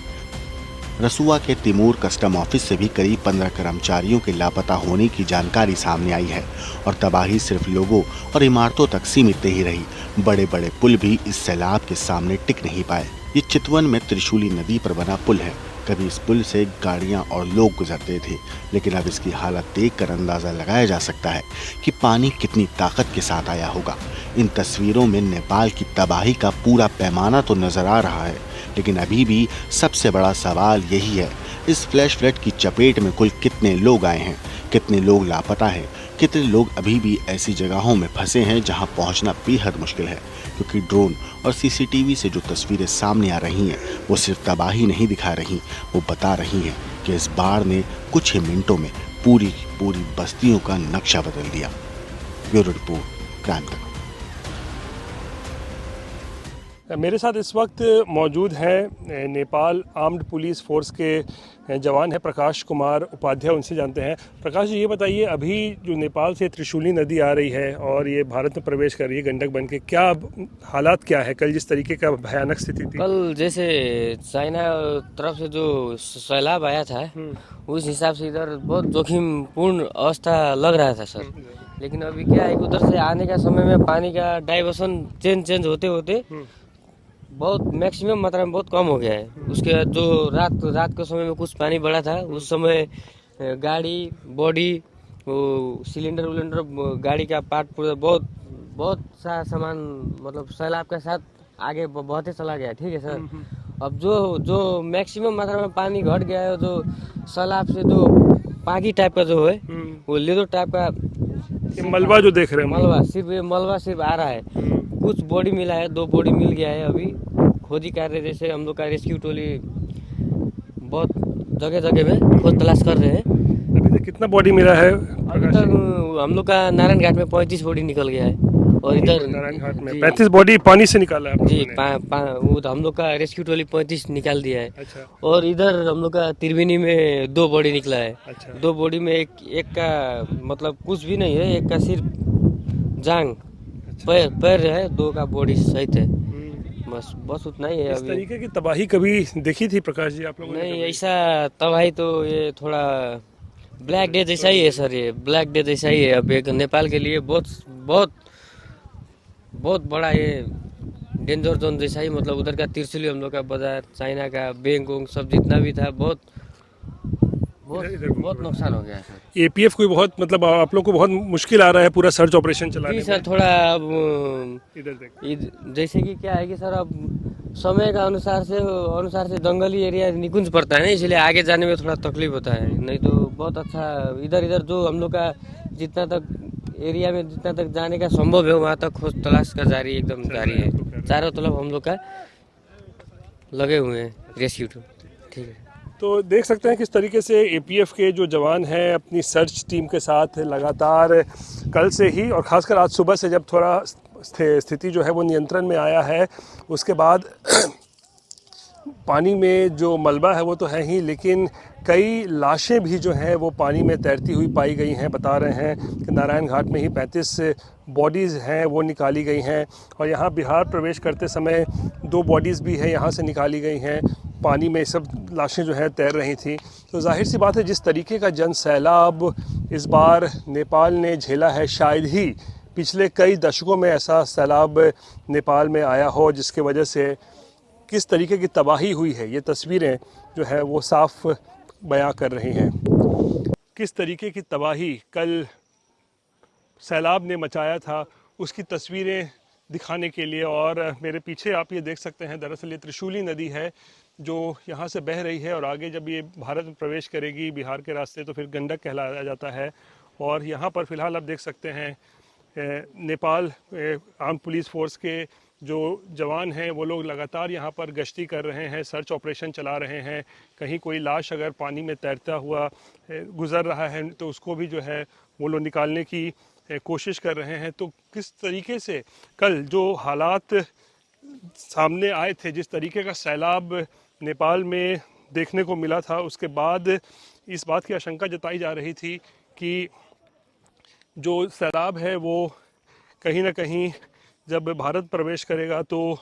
रसुआ के तिमूर कस्टम ऑफिस से भी करीब 15 कर्मचारियों के लापता होने की जानकारी सामने आई है। और तबाही सिर्फ लोगों और इमारतों तक सीमित नहीं रही। बड़े बड़े पुल भी इस सैलाब के सामने टिक नहीं पाए। ये चितवन में त्रिशूली नदी पर बना पुल है। कभी इस पुल से गाड़ियां और लोग गुजरते थे, लेकिन अब इसकी हालत देखकर अंदाजा लगाया जा सकता है कि पानी कितनी ताकत के साथ आया होगा। इन तस्वीरों में नेपाल की तबाही का पूरा पैमाना तो नजर आ रहा है, लेकिन अभी भी सबसे बड़ा सवाल यही है, इस फ्लैश फ्लड की चपेट में कुल कितने लोग आए हैं, कितने लोग लापता हैं, कितने लोग अभी भी ऐसी जगहों में फंसे हैं जहां पहुंचना बेहद मुश्किल है। क्योंकि ड्रोन और सीसीटीवी से जो तस्वीरें सामने आ रही हैं वो सिर्फ तबाही नहीं दिखा रही, वो बता रही हैं कि इस बाढ़ ने कुछ ही मिनटों में पूरी पूरी बस्तियों का नक्शा बदल दिया। ब्यूरो रिपोर्ट, क्राइम तक। मेरे साथ इस वक्त मौजूद हैं नेपाल आर्म्ड पुलिस फोर्स के जवान हैं प्रकाश कुमार उपाध्याय, उनसे जानते हैं। प्रकाश जी, ये बताइए, अभी जो नेपाल से त्रिशूली नदी आ रही है और ये भारत में प्रवेश कर रही है गंडक बन के, क्या हालात क्या है? कल जिस तरीके का भयानक स्थिति थी, कल जैसे चाइना तरफ से जो सैलाब आया था उस हिसाब से इधर बहुत जोखिमपूर्ण अवस्था लग रहा था सर। लेकिन अभी क्या है, उधर से आने का समय में पानी का डाइवर्सन चेंज होते होते बहुत मैक्सिमम मात्रा में बहुत कम हो गया है। उसके बाद जो रात के समय में कुछ पानी बढ़ा था, उस समय गाड़ी बॉडी वो सिलेंडर विलेंडर गाड़ी का पार्ट पूरा बहुत सा सामान मतलब सैलाब के साथ आगे बहते चला गया। ठीक है सर। अब जो मैक्सिमम मात्रा में पानी घट गया है, जो सैलाब से जो पागी टाइप का जो है वो लेदो टाइप का मलबा जो देख रहे हैं, मलबा सिर्फ आ रहा है। कुछ बॉडी मिला है, 2 बॉडी मिल गया है। अभी खोजी कार्य जैसे हम लोग का रेस्क्यू टोली बहुत जगह में खोज तलाश कर रहे हैं। अभी तक कितना बॉडी मिला है? अभी तक हम लोग का नारायण घाट में 35 बॉडी निकल गया है और इधर नारायण घाट में 35 बॉडी पानी से निकाला है जी। वो हम लोग का रेस्क्यू टोली 35 निकाल दिया है। अच्छा। और इधर हम लोग का त्रिवेणी में 2 बॉडी निकला है। अच्छा। 2 बॉडी में एक का मतलब कुछ भी नहीं है, एक का सिर्फ जांग पैर है, 2 का बॉडी सहित है। बस उतना ही है। इस अभी तरीके की तबाही कभी देखी थी प्रकाश जी आप लोगों ने? नहीं, ऐसा तबाही तो ये थोड़ा ब्लैक डे जैसा ही है सर। ये ब्लैक डे जैसा ही है। अब एक नेपाल के लिए बहुत बड़ा ये डेंजर जोन जैसा ही, मतलब उधर का त्रिशूली, हम लोग का बाजार, चाइना का बैंक सब जितना भी था बहुत नुकसान हो गया सर। एपीएफ को बहुत मतलब आप लोग को बहुत मुश्किल आ रहा है पूरा सर्च ऑपरेशन चलाने जी में? सर, थोड़ा अब इधर जैसे कि क्या है कि सर अब समय का अनुसार से जंगली एरिया निकुंज पड़ता है ना, इसलिए आगे जाने में थोड़ा तकलीफ होता है। नहीं तो बहुत अच्छा इधर जो हम लोग का जितना तक एरिया में जितना तक जाने का संभव है वहाँ तक खोज तलाश का एकदम जारी है। चारों तरफ हम लोग का लगे हुए हैं रेस्क्यू। ठीक है। तो देख सकते हैं किस तरीके से एपीएफ के जो जवान हैं अपनी सर्च टीम के साथ लगातार कल से ही और ख़ासकर आज सुबह से जब थोड़ा स्थिति जो है वो नियंत्रण में आया है, उसके बाद पानी में जो मलबा है वो तो है ही, लेकिन कई लाशें भी जो हैं वो पानी में तैरती हुई पाई गई हैं। बता रहे हैं कि नारायण घाट में ही 35 बॉडीज़ हैं वो निकाली गई हैं और यहाँ बिहार प्रवेश करते समय 2 बॉडीज़ भी हैं यहाँ से निकाली गई हैं। पानी में सब लाशें जो हैं तैर रही थी। तो जाहिर सी बात है जिस तरीके का जन सैलाब इस बार नेपाल ने झेला है, शायद ही पिछले कई दशकों में ऐसा सैलाब नेपाल में आया हो, जिसके वजह से किस तरीके की तबाही हुई है ये तस्वीरें जो है वो साफ बयां कर रही हैं। किस तरीके की तबाही कल सैलाब ने मचाया था उसकी तस्वीरें दिखाने के लिए। और मेरे पीछे आप ये देख सकते हैं, दरअसल ये त्रिशूली नदी है जो यहाँ से बह रही है और आगे जब ये भारत में प्रवेश करेगी बिहार के रास्ते तो फिर गंडक कहलाया जाता है। और यहाँ पर फ़िलहाल आप देख सकते हैं नेपाल आर्म्ड पुलिस फोर्स के जो जवान हैं वो लोग लगातार यहाँ पर गश्ती कर रहे हैं, सर्च ऑपरेशन चला रहे हैं। कहीं कोई लाश अगर पानी में तैरता हुआ गुज़र रहा है तो उसको भी जो है वो लोग निकालने की कोशिश कर रहे हैं। तो किस तरीके से कल जो हालात सामने आए थे, जिस तरीके का सैलाब नेपाल में देखने को मिला था, उसके बाद इस बात की आशंका जताई जा रही थी कि जो सैलाब है वो कहीं ना कहीं जब भारत प्रवेश करेगा तो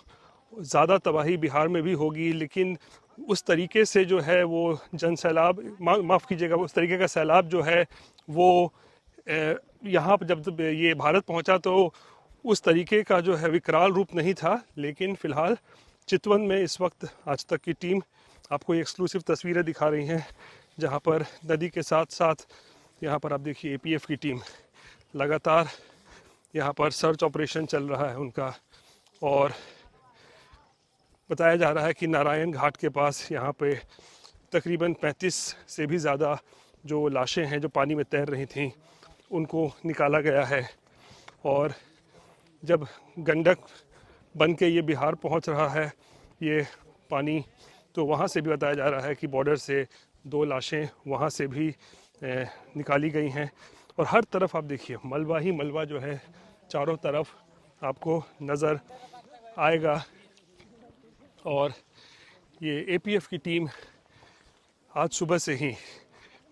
ज़्यादा तबाही बिहार में भी होगी। लेकिन उस तरीके से जो है वो जन सैलाब माफ़ कीजिएगा उस तरीके का सैलाब जो है वो यहाँ जब ये भारत पहुँचा तो उस तरीके का जो है विकराल रूप नहीं था। लेकिन फ़िलहाल चितवन में इस वक्त आज तक की टीम आपको ये एक्सक्लूसिव तस्वीरें दिखा रही हैं जहाँ पर नदी के साथ साथ यहाँ पर आप देखिए एपीएफ की टीम लगातार यहाँ पर सर्च ऑपरेशन चल रहा है उनका। और बताया जा रहा है कि नारायण घाट के पास यहाँ पे तकरीबन 35 से भी ज़्यादा जो लाशें हैं जो पानी में तैर रही थीं उनको निकाला गया है। और जब गंडक बन के ये बिहार पहुँच रहा है ये पानी, तो वहाँ से भी बताया जा रहा है कि बॉर्डर से 2 लाशें वहाँ से भी निकाली गई हैं। और हर तरफ आप देखिए मलबा ही मलबा जो है चारों तरफ आपको नज़र आएगा। और ये एपीएफ की टीम आज सुबह से ही,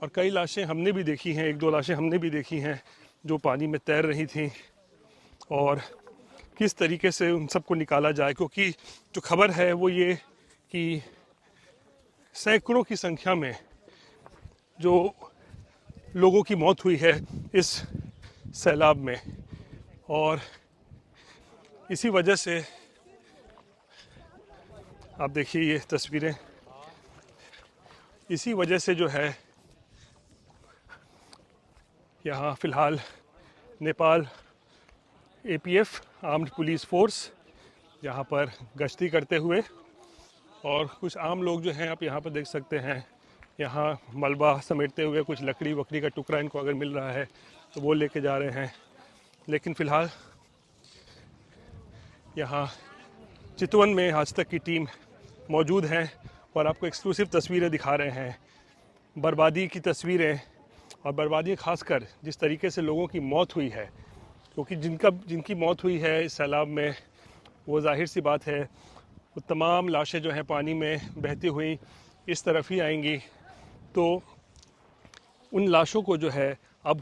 और कई लाशें हमने भी देखी हैं, 1-2 लाशें हमने भी देखी हैं जो पानी में तैर रही थीं, और किस तरीके से उन सबको निकाला जाए। क्योंकि जो खबर है वो ये कि सैकड़ों की संख्या में जो लोगों की मौत हुई है इस सैलाब में, और इसी वजह से आप देखिए ये तस्वीरें, इसी वजह से जो है यहाँ फ़िलहाल Nepal APF armed police force यहाँ पर गश्ती करते हुए, और कुछ आम लोग जो हैं आप यहाँ पर देख सकते हैं यहाँ मलबा समेटते हुए, कुछ लकड़ी वकड़ी का टुकड़ा इनको अगर मिल रहा है तो वो लेके जा रहे हैं। लेकिन फ़िलहाल यहाँ चितवन में आज तक की टीम मौजूद हैं और आपको एक्सक्लूसिव तस्वीरें दिखा रहे हैं, बर्बादी की तस्वीरें। और बर्बादी खासकर जिस तरीके से लोगों की मौत हुई है, क्योंकि जिनकी मौत हुई है इस सैलाब में, वो जाहिर सी बात है वो तमाम लाशें जो हैं पानी में बहती हुई इस तरफ ही आएंगी। तो उन लाशों को जो है अब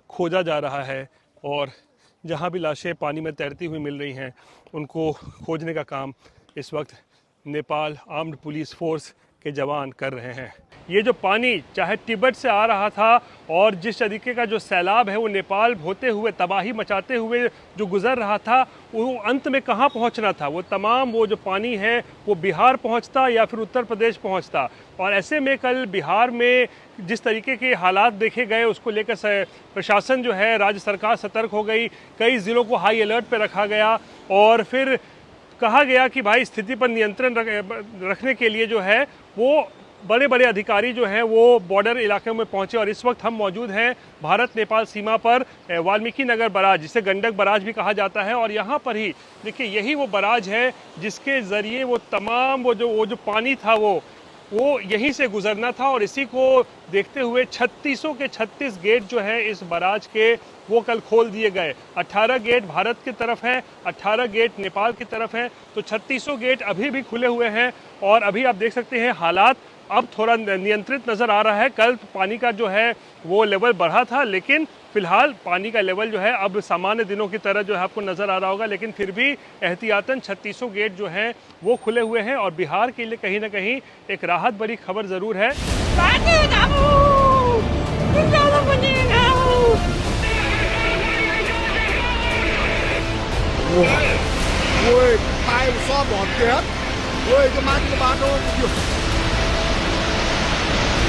खोजा जा रहा है, और जहाँ भी लाशें पानी में तैरती हुई मिल रही हैं उनको खोजने का काम इस वक्त नेपाल आर्म्ड पुलिस फोर्स के जवान कर रहे हैं। ये जो पानी चाहे तिब्बत से आ रहा था, और जिस तरीके का जो सैलाब है वो नेपाल होते हुए तबाही मचाते हुए जो गुजर रहा था, वो अंत में कहाँ पहुँचना था? वो तमाम वो जो पानी है वो बिहार पहुँचता या फिर उत्तर प्रदेश पहुँचता। और ऐसे में कल बिहार में जिस तरीके के हालात देखे गए उसको लेकर प्रशासन जो है, राज्य सरकार सतर्क हो गई। कई ज़िलों को हाई अलर्ट पर रखा गया, और फिर कहा गया कि भाई स्थिति पर नियंत्रण रखने के लिए जो है वो बड़े बड़े अधिकारी जो हैं वो बॉर्डर इलाकों में पहुंचे। और इस वक्त हम मौजूद हैं भारत नेपाल सीमा पर वाल्मीकि नगर बराज, जिसे गंडक बराज भी कहा जाता है। और यहाँ पर ही देखिए यही वो बराज है जिसके ज़रिए वो तमाम वो जो पानी था वो यहीं से गुजरना था। और इसी को देखते हुए 36 के 36 गेट जो है इस बराज के वो कल खोल दिए गए। 18 गेट भारत की तरफ हैं, 18 गेट नेपाल की तरफ हैं, तो 36 गेट अभी भी खुले हुए हैं। और अभी आप देख सकते हैं हालात अब थोड़ा नियंत्रित नज़र आ रहा है। कल पानी का जो है वो लेवल बढ़ा था, लेकिन फिलहाल पानी का लेवल जो है अब सामान्य दिनों की तरह जो है आपको नज़र आ रहा होगा। लेकिन फिर भी एहतियातन 36 गेट जो हैं वो खुले हुए हैं, और बिहार के लिए कहीं ना कहीं एक राहत भरी खबर ज़रूर है। Ôi, tay so bọt kìa. Ôi, cái mắt của bạn ơi.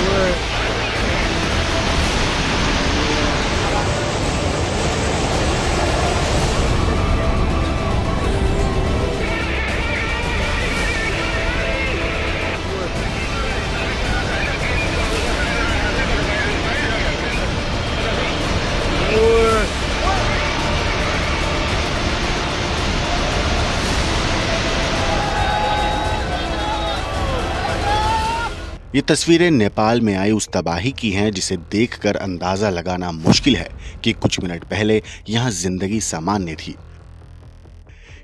Ôi. ये तस्वीरें नेपाल में आई उस तबाही की हैं जिसे देखकर अंदाज़ा लगाना मुश्किल है कि कुछ मिनट पहले यहाँ जिंदगी सामान्य थी।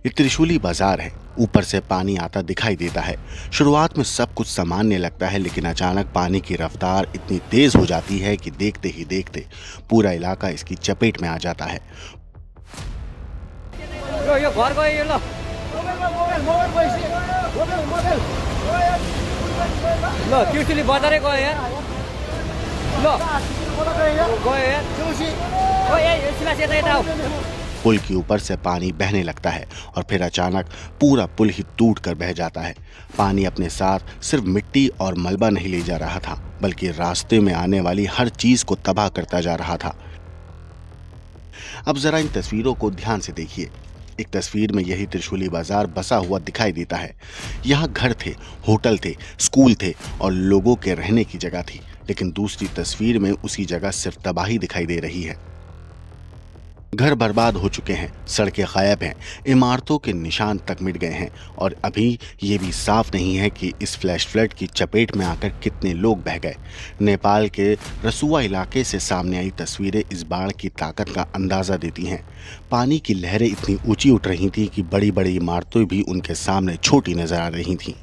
ये त्रिशूली बाजार है, ऊपर से पानी आता दिखाई देता है। शुरुआत में सब कुछ सामान्य लगता है, लेकिन अचानक पानी की रफ्तार इतनी तेज हो जाती है कि देखते ही देखते पूरा इलाका इसकी चपेट में आ जाता है। ल त्रिशुली बजारै गयो यार, ल गयो यार, सिलास यता यता आऊ। पुल के ऊपर से पानी बहने लगता है और फिर अचानक पूरा पुल ही टूट कर बह जाता है। पानी अपने साथ सिर्फ मिट्टी और मलबा नहीं ले जा रहा था, बल्कि रास्ते में आने वाली हर चीज को तबाह करता जा रहा था। अब जरा इन तस्वीरों को ध्यान से देखिए। एक तस्वीर में यही त्रिशूली बाजार बसा हुआ दिखाई देता है। यहाँ घर थे, होटल थे, स्कूल थे और लोगों के रहने की जगह थी, लेकिन दूसरी तस्वीर में उसी जगह सिर्फ तबाही दिखाई दे रही है। घर बर्बाद हो चुके हैं, सड़कें गायब हैं, इमारतों के निशान तक मिट गए हैं और अभी ये भी साफ नहीं है कि इस फ्लैश फ्लड की चपेट में आकर कितने लोग बह गए। नेपाल के रसुआ इलाके से सामने आई तस्वीरें इस बाढ़ की ताकत का अंदाज़ा देती हैं। पानी की लहरें इतनी ऊंची उठ रही थी कि बड़ी बड़ी इमारतें भी उनके सामने छोटी नजर आ रही थीं।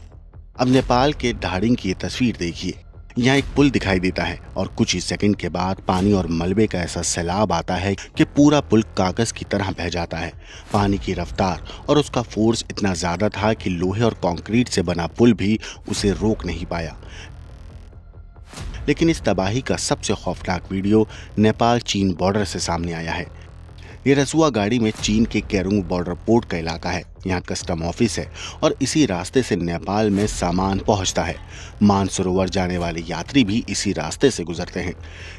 अब नेपाल के ढाडिंग की ये तस्वीर देखिए। यहाँ एक पुल दिखाई देता है और कुछ ही सेकंड के बाद पानी और मलबे का ऐसा सैलाब आता है कि पूरा पुल कागज की तरह बह जाता है। पानी की रफ्तार और उसका फोर्स इतना ज्यादा था कि लोहे और कंक्रीट से बना पुल भी उसे रोक नहीं पाया। लेकिन इस तबाही का सबसे खौफनाक वीडियो नेपाल चीन बॉर्डर से सामने आया है। ये रसुआ गाड़ी में चीन के केरुंग बॉर्डर पोर्ट का इलाका है। यहाँ कस्टम ऑफिस है और इसी रास्ते से नेपाल में सामान पहुंचता है। मानसरोवर जाने वाले यात्री भी इसी रास्ते से गुजरते हैं।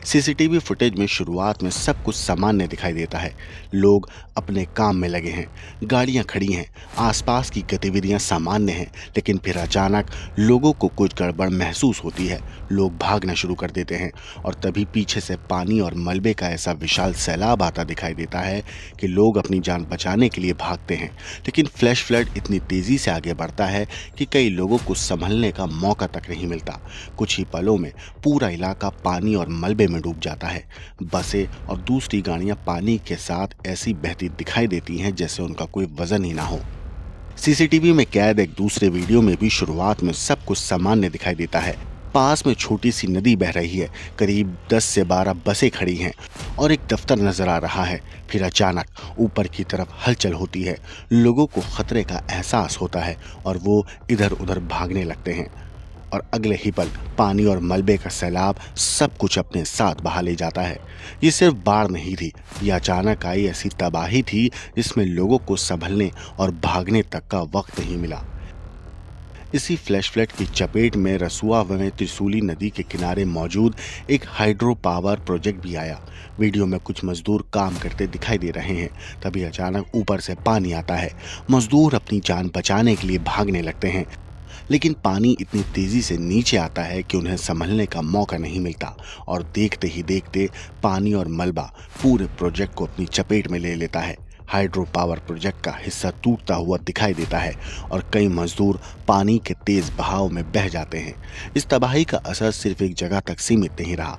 सीसीटीवी फुटेज में शुरुआत में सब कुछ सामान्य दिखाई देता है। लोग अपने काम में लगे हैं, गाड़ियां खड़ी हैं, आसपास की गतिविधियां सामान्य हैं, लेकिन फिर अचानक लोगों को कुछ गड़बड़ महसूस होती है। लोग भागना शुरू कर देते हैं और तभी पीछे से पानी और मलबे का ऐसा विशाल सैलाब आता दिखाई देता है कि लोग अपनी जान बचाने के लिए भागते हैं। लेकिन फ्लैश फ्लड इतनी तेजी से आगे बढ़ता है कि कई लोगों को संभलने का मौका तक नहीं मिलता। कुछ ही पलों में पूरा इलाका पानी और मलबे में डूब जाता है। बसें और दूसरी गाड़ियां पानी के साथ ऐसी बहती दिखाई देती हैं जैसे उनका कोई वजन ही ना हो। सीसीटीवी में कैद एक दूसरे वीडियो में भी शुरुआत में सब कुछ सामान्य दिखाई देता है। पास में छोटी सी नदी बह रही है, करीब 10 से 12 बसें खड़ी हैं और एक दफ्तर नजर आ रहा है। फिर अचानक ऊपर की तरफ हलचल होती है। लोगों को खतरे का एहसास होता है और वो इधर उधर भागने लगते हैं और अगले ही पल पानी और मलबे का सैलाब सब कुछ अपने साथ बहा ले जाता है। ये सिर्फ बाढ़ नहीं थी, ये अचानक आई ऐसी तबाही थी जिसमें लोगों को संभलने और भागने तक का वक्त नहीं मिला। इसी फ्लैश फ्लड की चपेट में रसुआ में त्रिशूली नदी के किनारे मौजूद एक हाइड्रो पावर प्रोजेक्ट भी आया। वीडियो में कुछ मजदूर काम करते दिखाई दे रहे हैं। तभी अचानक ऊपर से पानी आता है। मजदूर अपनी जान बचाने के लिए भागने लगते हैं, लेकिन पानी इतनी तेजी से नीचे आता है कि उन्हें संभलने का मौका नहीं मिलता और देखते ही देखते पानी और मलबा पूरे प्रोजेक्ट को अपनी चपेट में ले लेता है। हाइड्रो पावर प्रोजेक्ट का हिस्सा टूटता हुआ दिखाई देता है और कई मजदूर पानी के तेज बहाव में बह जाते हैं। इस तबाही का असर सिर्फ एक जगह तक सीमित नहीं रहा।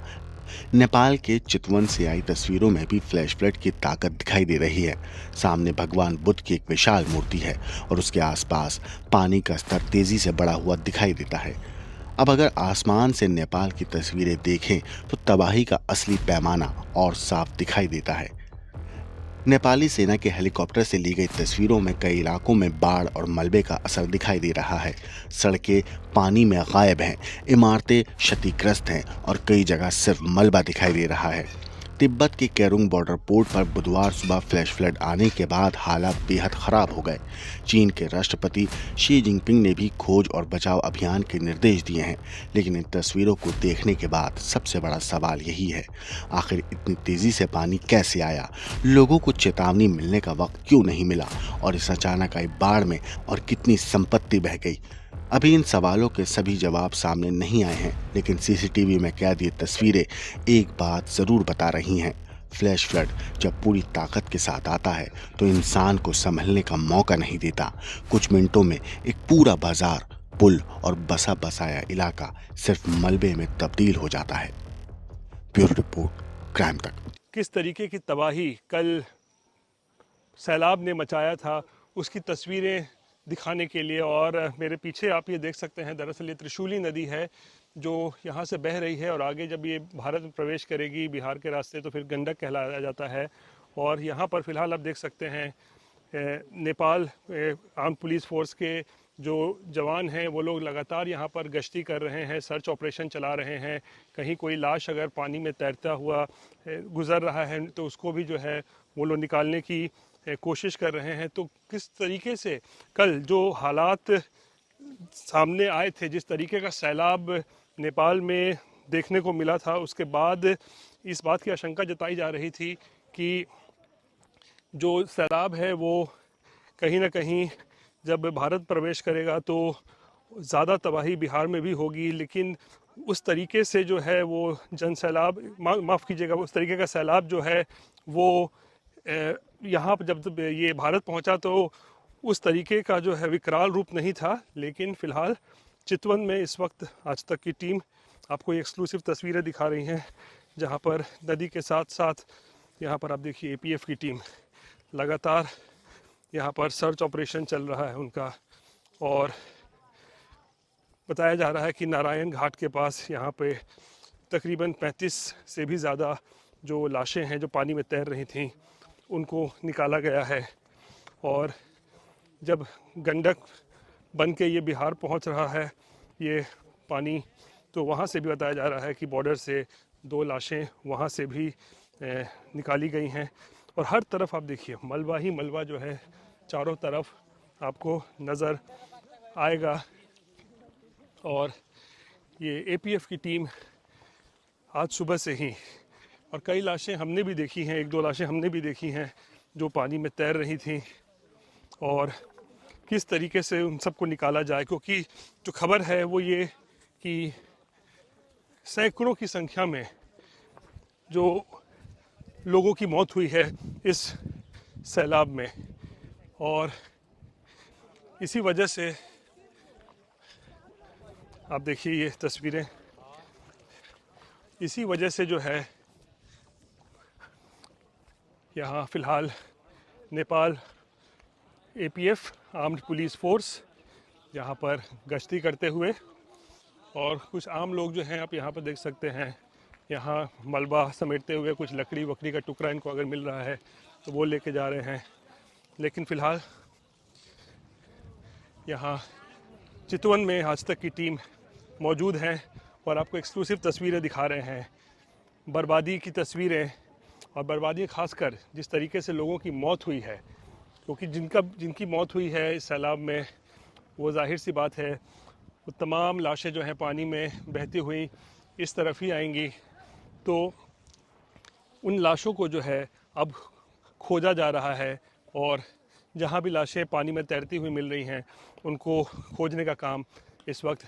नेपाल के चितवन से आई तस्वीरों में भी फ्लैश फ्लड की ताकत दिखाई दे रही है। सामने भगवान बुद्ध की एक विशाल मूर्ति है और उसके आसपास पानी का स्तर तेजी से बढ़ा हुआ दिखाई देता है। अब अगर आसमान से नेपाल की तस्वीरें देखें तो तबाही का असली पैमाना और साफ दिखाई देता है। नेपाली सेना के हेलीकॉप्टर से ली गई तस्वीरों में कई इलाकों में बाढ़ और मलबे का असर दिखाई दे रहा है। सड़कें पानी में गायब हैं, इमारतें क्षतिग्रस्त हैं और कई जगह सिर्फ मलबा दिखाई दे रहा है। तिब्बत के केरुंग बॉर्डर पोर्ट पर बुधवार सुबह फ्लैश फ्लड आने के बाद हालात बेहद खराब हो गए। चीन के राष्ट्रपति शी जिनपिंग ने भी खोज और बचाव अभियान के निर्देश दिए हैं, लेकिन इन तस्वीरों को देखने के बाद सबसे बड़ा सवाल यही है, आखिर इतनी तेजी से पानी कैसे आया? लोगों को चेतावनी मिलने का वक्त क्यों नहीं मिला? और इस अचानक आई बाढ़ में और कितनी संपत्ति बह गई? अभी इन सवालों के सभी जवाब सामने नहीं आए हैं, लेकिन सीसीटीवी में कैद ये तस्वीरें एक बात जरूर बता रही हैं। फ्लैश फ्लड जब पूरी ताकत के साथ आता है तो इंसान को संभलने का मौका नहीं देता। कुछ मिनटों में एक पूरा बाजार, पुल और बसा बसाया इलाका सिर्फ मलबे में तब्दील हो जाता है। ब्यूरो रिपोर्ट, क्राइम तक। किस तरीके की तबाही कल सैलाब ने मचाया था उसकी तस्वीरें दिखाने के लिए, और मेरे पीछे आप ये देख सकते हैं, दरअसल ये त्रिशूली नदी है जो यहाँ से बह रही है और आगे जब ये भारत में प्रवेश करेगी बिहार के रास्ते तो फिर गंडक कहलाया जाता है। और यहाँ पर फ़िलहाल आप देख सकते हैं नेपाल आर्म पुलिस फोर्स के जो जवान हैं वो लोग लगातार यहाँ पर गश्ती कर रहे हैं, सर्च ऑपरेशन चला रहे हैं। कहीं कोई लाश अगर पानी में तैरता हुआ गुज़र रहा है तो उसको भी जो है वो लोग निकालने की कोशिश कर रहे हैं। तो किस तरीके से कल जो हालात सामने आए थे, जिस तरीके का सैलाब नेपाल में देखने को मिला था, उसके बाद इस बात की आशंका जताई जा रही थी कि जो सैलाब है वो कहीं ना कहीं जब भारत प्रवेश करेगा तो ज़्यादा तबाही बिहार में भी होगी। लेकिन उस तरीके से जो है वो जन सैलाब, माफ़ कीजिएगा, उस तरीके का सैलाब जो है वो यहाँ पर जब ये भारत पहुँचा तो उस तरीके का जो है विकराल रूप नहीं था। लेकिन फ़िलहाल चितवन में इस वक्त आज तक की टीम आपको ये एक्सक्लूसिव तस्वीरें दिखा रही हैं, जहाँ पर नदी के साथ साथ यहाँ पर आप देखिए एपीएफ की टीम लगातार यहाँ पर सर्च ऑपरेशन चल रहा है उनका। और बताया जा रहा है कि नारायण घाट के पास यहाँ पे तकरीबन 35 से भी ज़्यादा जो लाशें हैं जो पानी में तैर रही थीं उनको निकाला गया है। और जब गंडक बन के ये बिहार पहुँच रहा है ये पानी, तो वहाँ से भी बताया जा रहा है कि बॉर्डर से 2 लाशें वहाँ से भी निकाली गई हैं। और हर तरफ आप देखिए मलबा ही मलबा जो है चारों तरफ आपको नज़र आएगा। और ये एपीएफ की टीम आज सुबह से ही, और कई लाशें हमने भी देखी हैं, 1-2 लाशें हमने भी देखी हैं जो पानी में तैर रही थीं, और किस तरीके से उन सबको निकाला जाए। क्योंकि जो खबर है वो ये कि सैकड़ों की संख्या में जो लोगों की मौत हुई है इस सैलाब में, और इसी वजह से आप देखिए ये तस्वीरें, इसी वजह से जो है यहाँ फ़िलहाल Nepal APF armed police force यहाँ पर गश्ती करते हुए, और कुछ आम लोग जो हैं आप यहाँ पर देख सकते हैं, यहाँ मलबा समेटते हुए, कुछ लकड़ी वकड़ी का टुकड़ा इनको अगर मिल रहा है तो वो लेके जा रहे हैं। लेकिन फ़िलहाल यहाँ चितवन में आज तक की टीम मौजूद हैं और आपको एक्सक्लूसिव तस्वीरें दिखा रहे हैं, बर्बादी की तस्वीरें। और बर्बादी खासकर जिस तरीके से लोगों की मौत हुई है, क्योंकि जिनकी मौत हुई है इस सैलाब में, वो जाहिर सी बात है वो तमाम लाशें जो हैं पानी में बहती हुई इस तरफ ही आएंगी। तो उन लाशों को जो है अब खोजा जा रहा है, और जहाँ भी लाशें पानी में तैरती हुई मिल रही हैं उनको खोजने का काम इस वक्त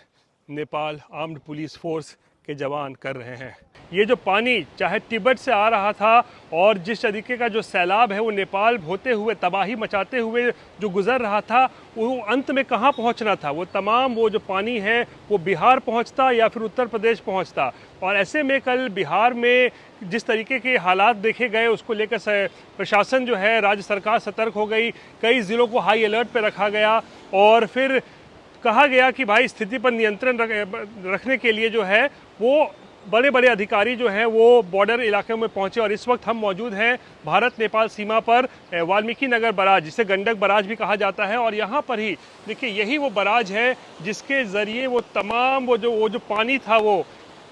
नेपाल आर्म्ड पुलिस फोर्स के जवान कर रहे हैं। ये जो पानी चाहे तिब्बत से आ रहा था, और जिस तरीके का जो सैलाब है वो नेपाल होते हुए, तबाही मचाते हुए जो गुजर रहा था, वो अंत में कहाँ पहुँचना था? वो तमाम वो जो पानी है वो बिहार पहुँचता या फिर उत्तर प्रदेश पहुँचता। और ऐसे में कल बिहार में जिस तरीके के हालात देखे गए उसको लेकर प्रशासन जो है, राज्य सरकार सतर्क हो गई। कई ज़िलों को हाई अलर्ट पर रखा गया, और फिर कहा गया कि भाई स्थिति पर नियंत्रण रखने के लिए जो है वो बड़े बड़े अधिकारी जो हैं वो बॉर्डर इलाके में पहुंचे। और इस वक्त हम मौजूद हैं भारत नेपाल सीमा पर वाल्मीकि नगर बराज, जिसे गंडक बराज भी कहा जाता है। और यहाँ पर ही देखिए यही वो बराज है जिसके ज़रिए वो तमाम वो जो पानी था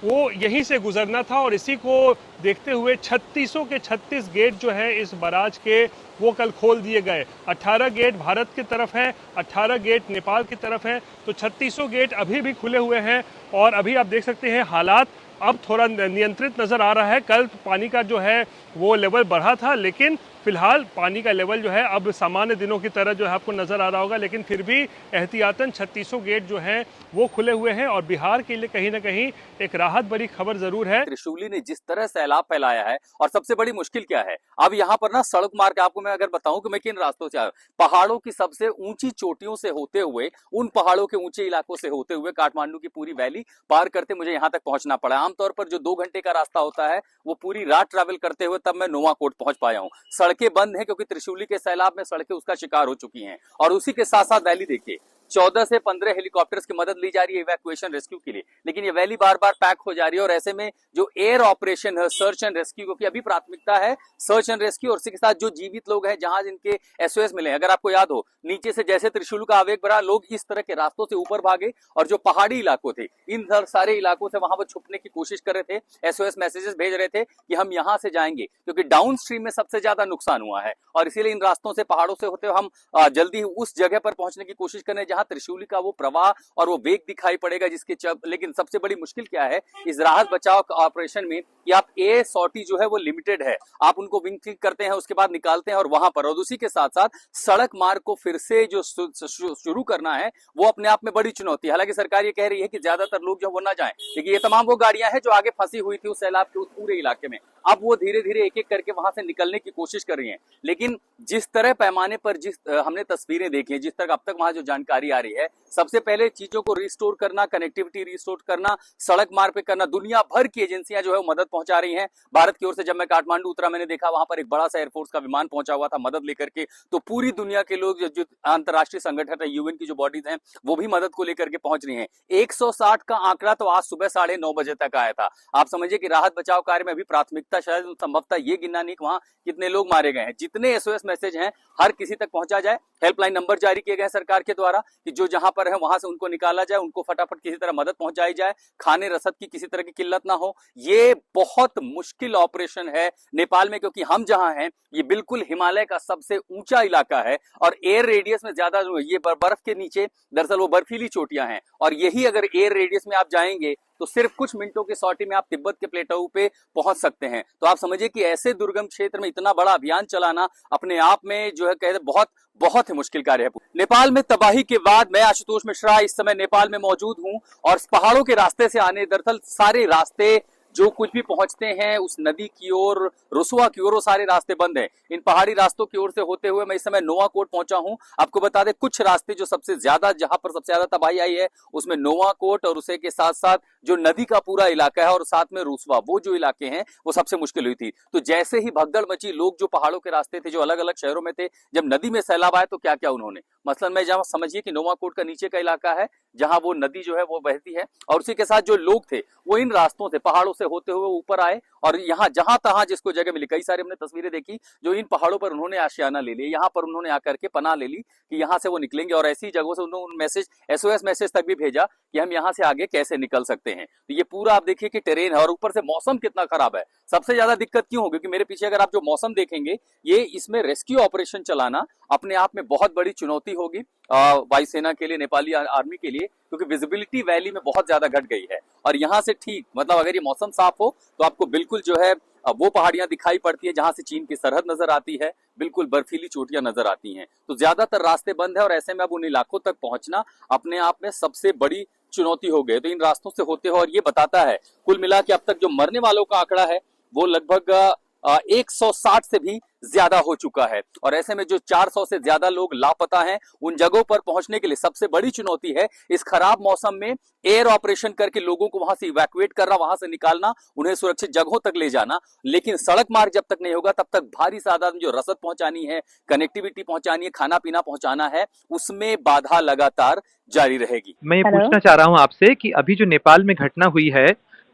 वो यहीं से गुजरना था। और इसी को देखते हुए 36 के 36 गेट जो है इस बराज के वो कल खोल दिए गए। 18 गेट भारत की तरफ हैं, 18 गेट नेपाल की तरफ हैं, तो 36 गेट अभी भी खुले हुए हैं। और अभी आप देख सकते हैं हालात अब थोड़ा नियंत्रित नज़र आ रहा है। कल पानी का जो है वो लेवल बढ़ा था, लेकिन फिलहाल पानी का लेवल जो है अब सामान्य दिनों की तरह जो है आपको नज़र आ रहा होगा। लेकिन फिर भी एहतियातन 36 गेट जो हैं वो खुले हुए हैं, और बिहार के लिए कहीं ना कहीं एक राहत भरी खबर जरूर है। त्रिशूली ने जिस तरह सैलाब फैलाया है, और सबसे बड़ी मुश्किल क्या है, अब यहाँ पर ना सड़क मार्ग आपको मैं अगर बताऊं कि मैं किन रास्तों से आया, पहाड़ों की सबसे ऊंची चोटियों से होते हुए, उन पहाड़ों के ऊंचे इलाकों से होते हुए काठमांडू की पूरी वैली पार करते मुझे यहाँ तक पहुंचना पड़ा। आमतौर पर जो 2 घंटे का रास्ता होता है वो पूरी रात ट्रैवल करते हुए तब मैं नोवाकोट पहुंच पाया हूँ। सड़कें बंद हैं क्योंकि त्रिशूली के सैलाब में सड़कें उसका शिकार हो चुकी हैं। और उसी के साथ साथ वैली देखिए, 14 से 15 हेलीकॉप्टर्स की मदद ली जा रही है इवैक्यूएशन रेस्क्यू के लिए, लेकिन ये वैली बार बार पैक हो जा रही है। और ऐसे में जो एयर ऑपरेशन है सर्च एंड रेस्क्यू, क्योंकि अभी प्राथमिकता है सर्च एंड रेस्क्यू, और इसी के साथ जो जीवित लोग हैं जहां जिनके एसओएस मिले। अगर आपको याद हो, नीचे से जैसे त्रिशूल का आवेग बढ़ा, लोग इस तरह के रास्तों से ऊपर भागे, और जो पहाड़ी इलाकों थे इन सारे इलाकों से वहां पर छुपने की कोशिश कर रहे थे, एसओएस मैसेजेस भेज रहे थे कि हम यहां से जाएंगे, क्योंकि डाउन स्ट्रीम में सबसे ज्यादा नुकसान हुआ है। और इसीलिए इन रास्तों से, पहाड़ों से होते हुए हम जल्दी उस जगह पर पहुंचने की कोशिश कर रहे हैं जहां त्रिशूली का वो प्रवाह और वो वेग दिखाई पड़ेगा, जिसके लेकिन सबसे बड़ी मुश्किल क्या है इस राहत बचाव ऑपरेशन में कि आप एयर सॉर्टी जो है वो लिमिटेड है। आप उनको विंग क्लिक करते हैं, उसके बाद निकालते हैं, और वहां पर, और उसी के साथ साथ सड़क मार्ग को फिर से जो शुरू करना है वो अपने आप में बड़ी चुनौती है। हालांकि सरकार ये कह रही है कि ज्यादातर लोग जो वो ना जाएं, क्योंकि ये तमाम वो गाड़ियां हैं जो आगे फंसी हुई थी उस सैलाब के उस पूरे इलाके में, अब वो धीरे धीरे एक एक करके वहां से निकलने की कोशिश कर रही हैं। लेकिन जिस तरह पैमाने पर हमने तस्वीरें देखी हैं, जिस तरह अब तक वहां जो जानकारी आ रही है, सबसे पहले चीजों को रिस्टोर करना, कनेक्टिविटी रिस्टोर करना, सड़क मार्ग पे करना, दुनिया भर की एजेंसियां जो है वो मदद पहुंचा रही हैं। भारत की ओर से जब मैं काठमांडू उतरा, मैंने देखा वहां पर एक बड़ा सा एयरफोर्स का विमान पहुंचा हुआ था मदद लेकर के। तो पूरी दुनिया के लोग, जो अंतर्राष्ट्रीय संगठन है, यूएन की जो बॉडीज हैं, वो भी मदद को लेकर के पहुंच रही हैं। 160 का आंकड़ा तो आज सुबह 9:30 बजे तक आया था। आप समझिए कि राहत बचाव कार्य में अभी प्राथमिकता शायद संभवतः ये गिनना नहीं कि वहां कितने लोग मारे गए हैं। जितने एसओएस मैसेज हैं हर किसी तक पहुंचा जाए। हेल्पलाइन नंबर जारी किए गए सरकार के द्वारा कि जो जहां पर है वहां से उनको निकाला जाए, उनको फटाफट किसी तरह मदद पहुंचाई जाए, खाने रसद की किसी तरह की किल्लत ना हो। ये बहुत मुश्किल ऑपरेशन है नेपाल में, क्योंकि हम जहां हैं ये बिल्कुल हिमालय का सबसे ऊंचा इलाका है, और एयर रेडियस में ज्यादा ये बर्फ के नीचे दरअसल वो बर्फीली चोटियां हैं, और यही अगर एयर रेडियस में आप जाएंगे तो सिर्फ कुछ मिनटों की सॉर्टी में आप तिब्बत के प्लेटो पे पहुंच सकते हैं। तो आप समझिए कि ऐसे दुर्गम क्षेत्र में इतना बड़ा अभियान चलाना अपने आप में जो है कहते बहुत बहुत ही मुश्किल कार्य है। नेपाल में तबाही के बाद मैं आशुतोष मिश्रा इस समय नेपाल में मौजूद हूं, और पहाड़ों के रास्ते से आने, दरअसल सारे रास्ते जो कुछ भी पहुंचते हैं उस नदी की ओर, रुसवा की ओर, वो सारे रास्ते बंद हैं। इन पहाड़ी रास्तों की ओर से होते हुए मैं इस समय नोवाकोट पहुंचा हूं। आपको बता दें कुछ रास्ते जो सबसे ज्यादा, जहां पर सबसे ज्यादा तबाही आई है उसमें नोवाकोट, और उसे के साथ साथ जो नदी का पूरा इलाका है, और साथ में रुसवा, वो जो इलाके हैं वो सबसे मुश्किल हुई थी। तो जैसे ही भगदड़ मची, लोग जो पहाड़ों के रास्ते थे, जो अलग अलग शहरों में थे, जब नदी में सैलाब आया तो क्या क्या उन्होंने, मसलन मैं जहां समझिए कि नोवाकोट का नीचे का इलाका है जहां वो नदी जो है वो बहती है, और उसी के साथ जो लोग थे वो इन रास्तों से, पहाड़ों से होते हुए ऊपर आए, और यहाँ जहां तहां जिसको जगह मिली, कई सारे हमने तस्वीरें देखी जो इन पहाड़ों पर उन्होंने आशियाना ले लिया, यहाँ पर उन्होंने आकर के पनाह ले ली कि यहाँ से वो निकलेंगे, और ऐसी जगहों से उन्होंने मैसेज, एसओएस मैसेज तक भी भेजा कि हम यहाँ से आगे कैसे निकल सकते हैं। तो ये पूरा आप देखिए कि टेरेन है, और ऊपर से मौसम कितना खराब है। सबसे ज्यादा दिक्कत क्यों हो, क्योंकि मेरे पीछे अगर आप जो मौसम देखेंगे, ये इसमें रेस्क्यू ऑपरेशन चलाना अपने आप में बहुत बड़ी चुनौती होगी वायुसेना के लिए, नेपाली आर्मी के लिए, क्योंकि विजिबिलिटी वैली में बहुत ज्यादा घट गई है। और यहाँ से ठीक, मतलब अगर ये मौसम साफ हो तो आपको बिल्कुल जो है वो पहाड़ियां दिखाई पड़ती है जहां से चीन की सरहद नजर आती है, बिल्कुल बर्फीली चोटियां नजर आती हैं। तो ज्यादातर रास्ते बंद है, और ऐसे में अब उन इलाकों तक पहुंचना अपने आप में सबसे बड़ी चुनौती हो गई। तो इन रास्तों से होते हो, और ये बताता है कुल मिला के अब तक जो मरने वालों का आंकड़ा है वो लगभग 160 से भी ज्यादा हो चुका है। और ऐसे में जो 400 से ज्यादा लोग लापता हैं, उन जगहों पर पहुंचने के लिए सबसे बड़ी चुनौती है इस खराब मौसम में एयर ऑपरेशन करके लोगों को वहां से इवैक्यूएट करना, वहां से निकालना, उन्हें सुरक्षित जगहों तक ले जाना। लेकिन सड़क मार्ग जब तक नहीं होगा तब तक भारी साधन जो रसद पहुंचानी है, कनेक्टिविटी पहुंचानी है, खाना पीना पहुंचाना है, उसमें बाधा लगातार जारी रहेगी। मैं ये पूछना चाह रहा हूँ आपसे कि अभी जो नेपाल में घटना हुई है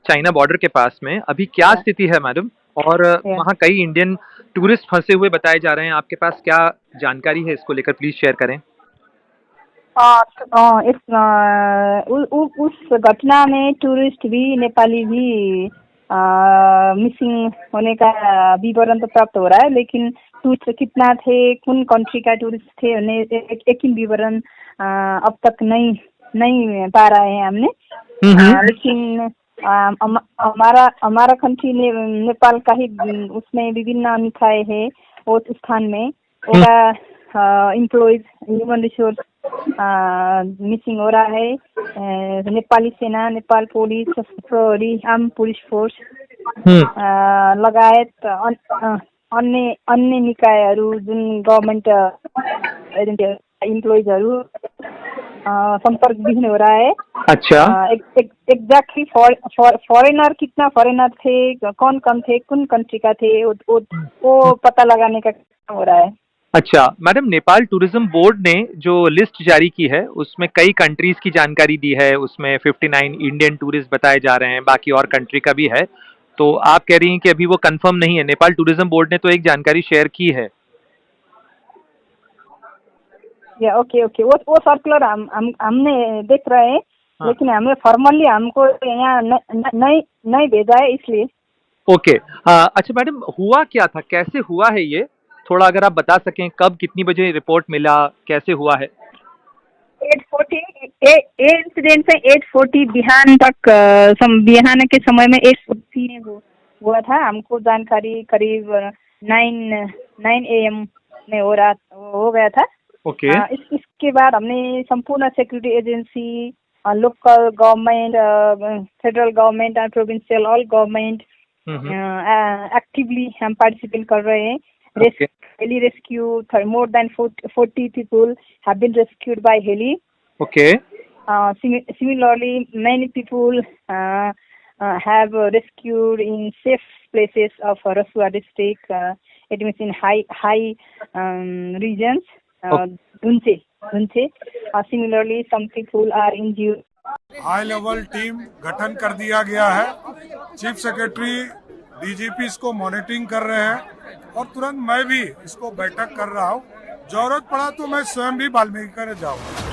चाइना बॉर्डर के पास में, अभी क्या स्थिति है मैडम? और वहाँ कई इंडियन टूरिस्ट फंसे हुए बताए जा रहे हैं, आपके पास क्या जानकारी है इसको लेकर, प्लीज शेयर करें। उस घटना में टूरिस्ट भी, नेपाली भी मिसिंग होने का विवरण तो प्राप्त हो रहा है, लेकिन टूरिस्ट कितना थे, कौन कंट्री का टूरिस्ट थे, एक ही विवरण अब तक नहीं पा रहे हैं हमने। लेकिन हमारा कंट्री नेपाल का ही, उसमें विभिन्न निकाय है उस स्थान में, ओरा एम्प्लॉइज, ह्यूमन रिसोर्स मिसिंग हो रहा है। नेपाली सेना, नेपाल पुलिस, प्रहरी, आर्म पुलिस फोर्स लगायत अन्य निकायहरू, जुन गभर्मेन्ट एम्प्लॉइजहरू संपर्क विहीन हो रहा है। अच्छा, एग्जैक्टली फॉरेनर कितना फॉरेनर थे, कौन थे, कौन कंट्री का थे, वो पता लगाने का काम हो रहा है। अच्छा मैडम, नेपाल टूरिज्म बोर्ड ने जो लिस्ट जारी की है उसमें कई कंट्रीज की जानकारी दी है, उसमें 59 इंडियन टूरिस्ट बताए जा रहे हैं, बाकी और कंट्री का भी है। तो आप कह रही हैं कि अभी वो कंफर्म नहीं है, नेपाल टूरिज्म बोर्ड ने तो एक जानकारी शेयर की है। या ओके ओके, वो सर्कुलर हमने देख रहे हैं, हाँ। लेकिन हमें फॉर्मली हमको यहाँ नहीं भेजा है, इसलिए। ओके। अच्छा मैडम, हुआ क्या था, कैसे हुआ है ये, थोड़ा अगर आप बता सकें, कब कितनी बजे रिपोर्ट मिला, कैसे हुआ है? 8:40 ये इंसिडेंट से 8:40 बिहान तक, बिहान के समय में 8:40 में हुआ था। हमको जानकारी करीब 9 AM में हो गया था। ओके। इसके बाद हमने संपूर्ण security agency, local government, federal government और प्रोविंशियल ऑल गवर्नमेंट एक्टिवली हम पार्टिसिपेट कर रहे हैं। Okay. Heli rescue, more than 40 people have been rescued by heli. Okay. Similarly, many people have rescued in safe places of Rasua district. It means in high regions. Dhunche. Similarly, some people are injured. High level team गठन कर दिया गया है। Chief secretary, DGP इसको monitoring कर रहे हैं और तुरंत मैं भी इसको बैठक कर रहा हूँ। जरूरत पड़ा तो मैं स्वयं भी वाल्मीकि कर जाऊँगा।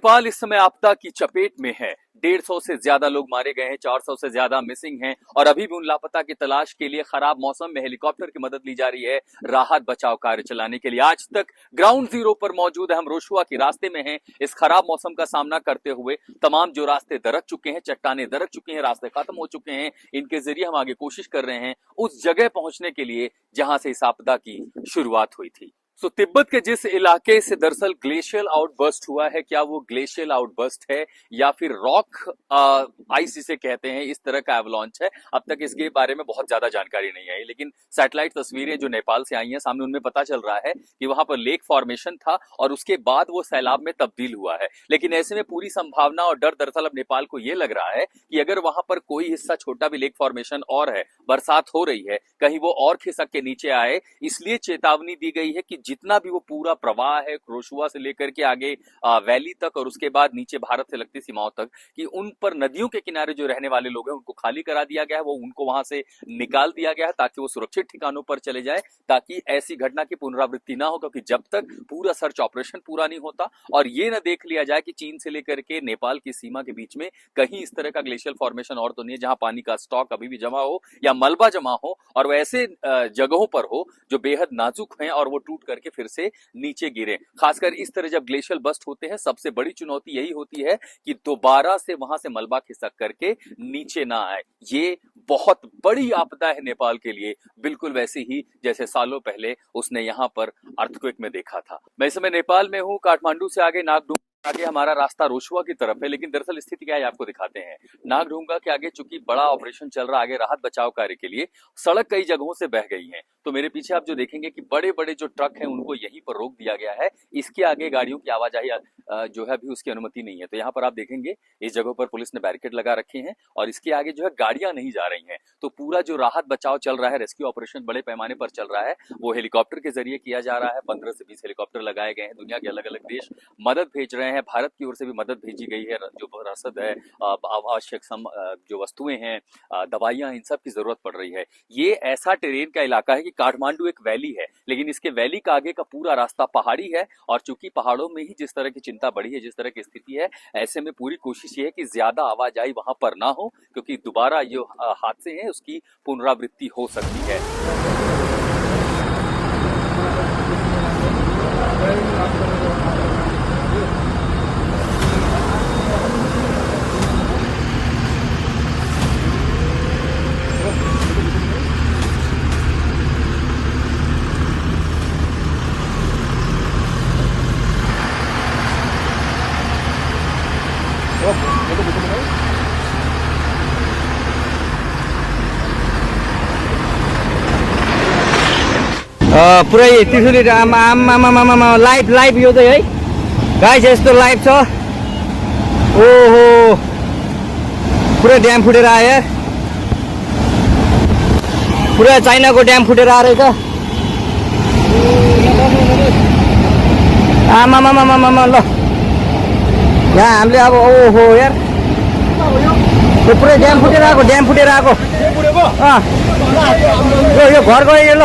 नेपाल इस समय आपदा की चपेट में है। 150 से ज्यादा लोग मारे गए हैं, 400 से ज्यादा मिसिंग हैं और अभी भी उन लापता की तलाश के लिए खराब मौसम में हेलीकॉप्टर की मदद ली जा रही है राहत बचाव कार्य चलाने के लिए। आज तक ग्राउंड जीरो पर मौजूद हम रोशुआ के रास्ते में हैं। इस खराब मौसम का सामना करते हुए तमाम जो रास्ते दरक चुके हैं, चट्टाने दरक चुके हैं, रास्ते खत्म हो चुके हैं, इनके जरिए हम आगे कोशिश कर रहे हैं उस जगह पहुंचने के लिए जहां से इस आपदा की शुरुआत हुई थी। तिब्बत के जिस इलाके से दरअसल ग्लेशियल आउटबर्स्ट हुआ है, क्या वो ग्लेशियल आउटबर्स्ट है या फिर रॉक आइस इसे कहते हैं, इस तरह का एवलॉन्च है, अब तक इसके बारे में बहुत ज्यादा जानकारी नहीं आई। लेकिन सैटेलाइट तस्वीरें जो नेपाल से आई हैं सामने, उनमें पता चल रहा है कि वहां पर लेक फॉर्मेशन था और उसके बाद वो सैलाब में तब्दील हुआ है। लेकिन ऐसे में पूरी संभावना और डर दरअसल अब नेपाल को ये लग रहा है कि अगर वहां पर कोई हिस्सा छोटा भी लेक फॉर्मेशन और है, बरसात हो रही है, कहीं वो और खिसक के नीचे आए, इसलिए चेतावनी दी गई है कि जितना भी वो पूरा प्रवाह है रोशुआ से लेकर के आगे वैली तक और उसके बाद नीचे भारत से लगती सीमाओं तक, कि उन पर नदियों के किनारे जो रहने वाले लोग हैं उनको खाली करा दिया गया है, वो उनको वहां से निकाल दिया गया है ताकि वो सुरक्षित ठिकानों पर चले जाए, ताकि ऐसी घटना की पुनरावृत्ति ना हो। क्योंकि जब तक पूरा सर्च ऑपरेशन पूरा नहीं होता और ये न देख लिया जाए कि चीन से लेकर के नेपाल की सीमा के बीच में कहीं इस तरह का ग्लेशियल फॉर्मेशन और तो नहीं है जहां पानी का स्टॉक अभी भी जमा हो या मलबा जमा हो और वो ऐसे जगहों पर हो जो बेहद नाजुक हैं और वो टूट करके फिर से नीचे गिरे। खासकर इस तरह जब ग्लेशियल बस्ट होते हैं, सबसे बड़ी चुनौती यही होती है कि दोबारा से वहां से मलबा खिसक करके नीचे ना आए। ये बहुत बड़ी आपदा है नेपाल के लिए, बिल्कुल वैसी ही जैसे सालों पहले उसने यहां पर अर्थक्वेक में देखा था। मैं इस समय नेपाल में हूं, काठमांडू से आगे नागडुंगा आगे हमारा रास्ता रोशुआ की तरफ है, लेकिन दरअसल स्थिति क्या है आपको दिखाते हैं। नागढुंगा के आगे चूंकि बड़ा ऑपरेशन चल रहा है आगे राहत बचाव कार्य के लिए, सड़क कई जगहों से बह गई है, तो मेरे पीछे आप जो देखेंगे कि बड़े बड़े जो ट्रक हैं उनको यहीं पर रोक दिया गया है। इसके आगे गाड़ियों की आवाजाही जो है अभी उसकी अनुमति नहीं है। तो यहाँ पर आप देखेंगे इस जगह पर पुलिस ने बैरिकेड लगा रखे हैं और इसके आगे जो है गाड़ियां नहीं जा रही हैं। तो पूरा जो राहत बचाव चल रहा है, रेस्क्यू ऑपरेशन बड़े पैमाने पर चल रहा है, वो हेलीकॉप्टर के जरिए किया जा रहा है। 15 से 20 हेलीकॉप्टर लगाए गए हैं, दुनिया के अलग अलग देश मदद भेज रहे हैं, भारत की ओर से भी मदद भेजी गई है। जो रसद है, आवश्यक जो वस्तुएं हैं, दवाइयां, इन सब की जरूरत पड़ रही है। ये ऐसा टेरेन का इलाका है कि काठमांडू एक वैली है, लेकिन इसके वैली का आगे का पूरा रास्ता पहाड़ी है और चूंकि पहाड़ों में ही जिस तरह की चिंता बढ़ी है, जिस तरह की स्थिति है, ऐसे में पूरी कोशिश ये है कि ज्यादा आवाजाही वहां पर ना हो, क्योंकि दोबारा जो हादसे हैं उसकी पुनरावृत्ति हो सकती है। पुरै त्रिशुली आमा लाइभ यो चाहिँ है गाइस, यस्तो लाइभ छ। ओहो, पुरै ड्याम फुटेर आयो, पुरा चाइनाको ड्याम फुटेर आ रहेछ। आमामामामामा ल, यहाँ हामीले अब ओहो यार, यो पुरै ड्याम फुटेर आएको, ड्याम फुटेर आएको। यो घर गयो यो, ल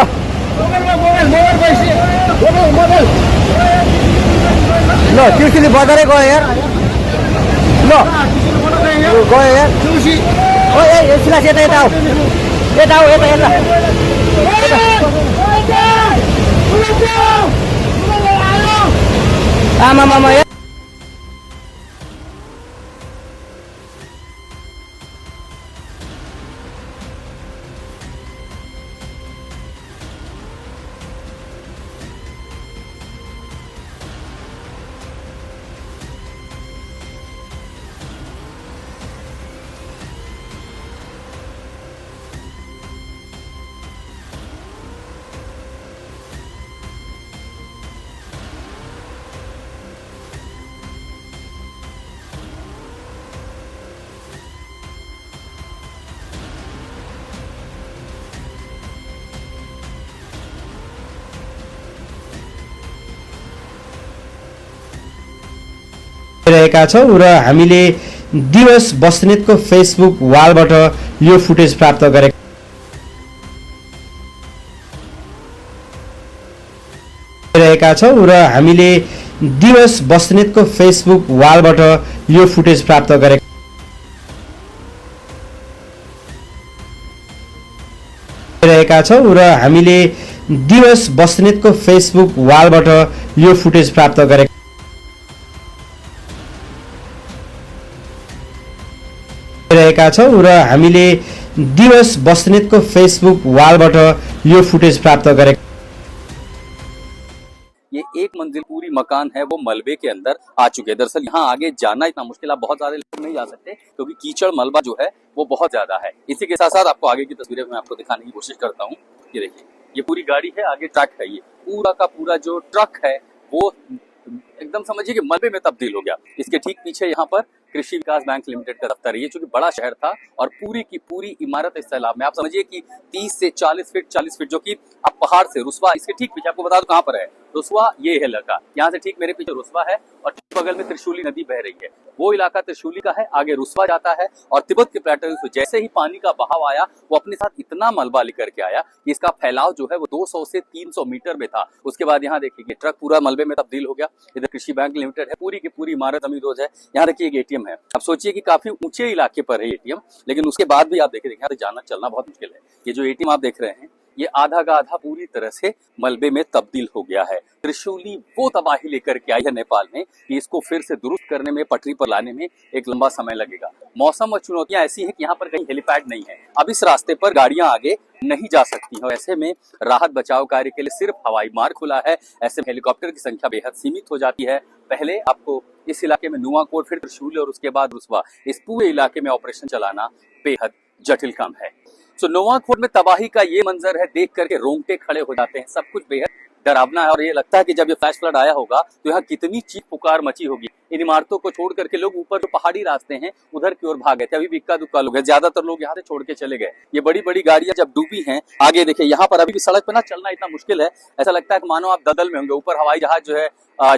ल त्रिशुली बजारै गयो यार, ल गयो यार। ओ ए सिलास यता यता आऊ, यता आऊ, यता यता आमामामा यार। रहेका छौं र हामीले दिवस बस्नेतको फेसबुक वालबाट यो फुटेज प्राप्त गरेका रहेका छौं र हामीले दिवस बस्नेतको फेसबुक वालबाट यो फुटेज प्राप्त गरेका रहेका छौँ र हामीले दिवस बस्नेतको फेसबुक वालबाट यो फुटेज प्राप्त गरेका रहेका छौँ र हामीले दिवस बस्नेतको फेसबुक वालबाट यो फुटेज प्राप्त गरेका ये एक मंजिल पूरी मकान है वो मलबे के अंदर आ चुके हैं। दरअसल यहाँ आगे जाना इतना मुश्किल, आप बहुत ज्यादा लोग नहीं जा सकते क्योंकि कीचड़ मलबा जो है वो बहुत ज्यादा है। इसी के साथ साथ आपको आगे की तस्वीरें मैं आपको दिखाने की कोशिश करता हूँ। ये देखिए, ये पूरी गाड़ी है, आगे ट्रक है, ये पूरा का पूरा जो ट्रक है वो एकदम समझिए कि मलबे में तब्दील हो गया। इसके ठीक पीछे यहाँ पर कृषि विकास बैंक लिमिटेड का दफ्तर है। ये चूंकि बड़ा शहर था और पूरी की पूरी इमारत इस सैलाब में, आप समझिए कि 30 से 40 फीट जो कि अब पहाड़ से रुस्वा, इसके ठीक पीछे आपको बता दो कहाँ पर है रुस्वा, ये है इलाका, यहाँ से ठीक मेरे पीछे रुस्वा है और ठीक बगल में त्रिशूली नदी बह रही है, वो इलाका त्रिशूली का है, आगे रुस्वा जाता है और तिब्बत के प्लेटो से जैसे ही पानी का बहाव आया वो अपने साथ इतना मलबा लेकर के आया कि इसका फैलाव जो है वो 200 से 300 मीटर में था। उसके बाद यहाँ देखिए ट्रक पूरा मलबे में तब्दील हो गया। इधर कृषि बैंक लिमिटेड है, पूरी की पूरी इमारत अमीर रोज है। यहाँ देखिए एक एटीएम है। अब सोचिए कि काफी ऊंचे इलाके पर है एटीएम, लेकिन उसके बाद भी आप देखिए यहाँ से जाना चलना बहुत मुश्किल है। ये जो एटीएम आप देख रहे हैं ये आधा का आधा पूरी तरह से मलबे में तब्दील हो गया है। त्रिशूली वो तबाही लेकर के आई है नेपाल में कि इसको फिर से दुरुस्त करने में, पटरी पर लाने में एक लंबा समय लगेगा। मौसम और चुनौतियां ऐसी हैं कि यहाँ पर कहीं हेलीपैड नहीं है, अब इस रास्ते पर गाड़ियां आगे नहीं जा सकती हैं। ऐसे में राहत बचाव कार्य के लिए सिर्फ हवाई मार्ग खुला है। ऐसे में हेलीकॉप्टर की संख्या बेहद सीमित हो जाती है। पहले आपको इस इलाके में नुआकोट, फिर त्रिशूली और उसके बाद रुस्वा, इस पूरे इलाके में ऑपरेशन चलाना बेहद जटिल काम है। सो नोवाकोट में तबाही का ये मंजर है, देख करके रोंगटे खड़े हो जाते हैं। सब कुछ बेहद डरावना है और ये लगता है कि जब ये फ्लैश फ्लड आया होगा तो यहाँ कितनी चीख पुकार मची होगी। इन इमारतों को छोड़ करके लोग ऊपर जो पहाड़ी रास्ते हैं उधर की ओर भाग गए थे। अभी भी इक्का दुक्का लोग हैं, ज्यादातर लोग यहाँ से छोड़ के चले गए। ये बड़ी बड़ी गाड़ियां जब डूबी हैं, आगे देखिए यहाँ पर अभी भी सड़क पर ना चलना इतना मुश्किल है, ऐसा लगता है कि मानो आप दलदल में होंगे। ऊपर हवाई जहाज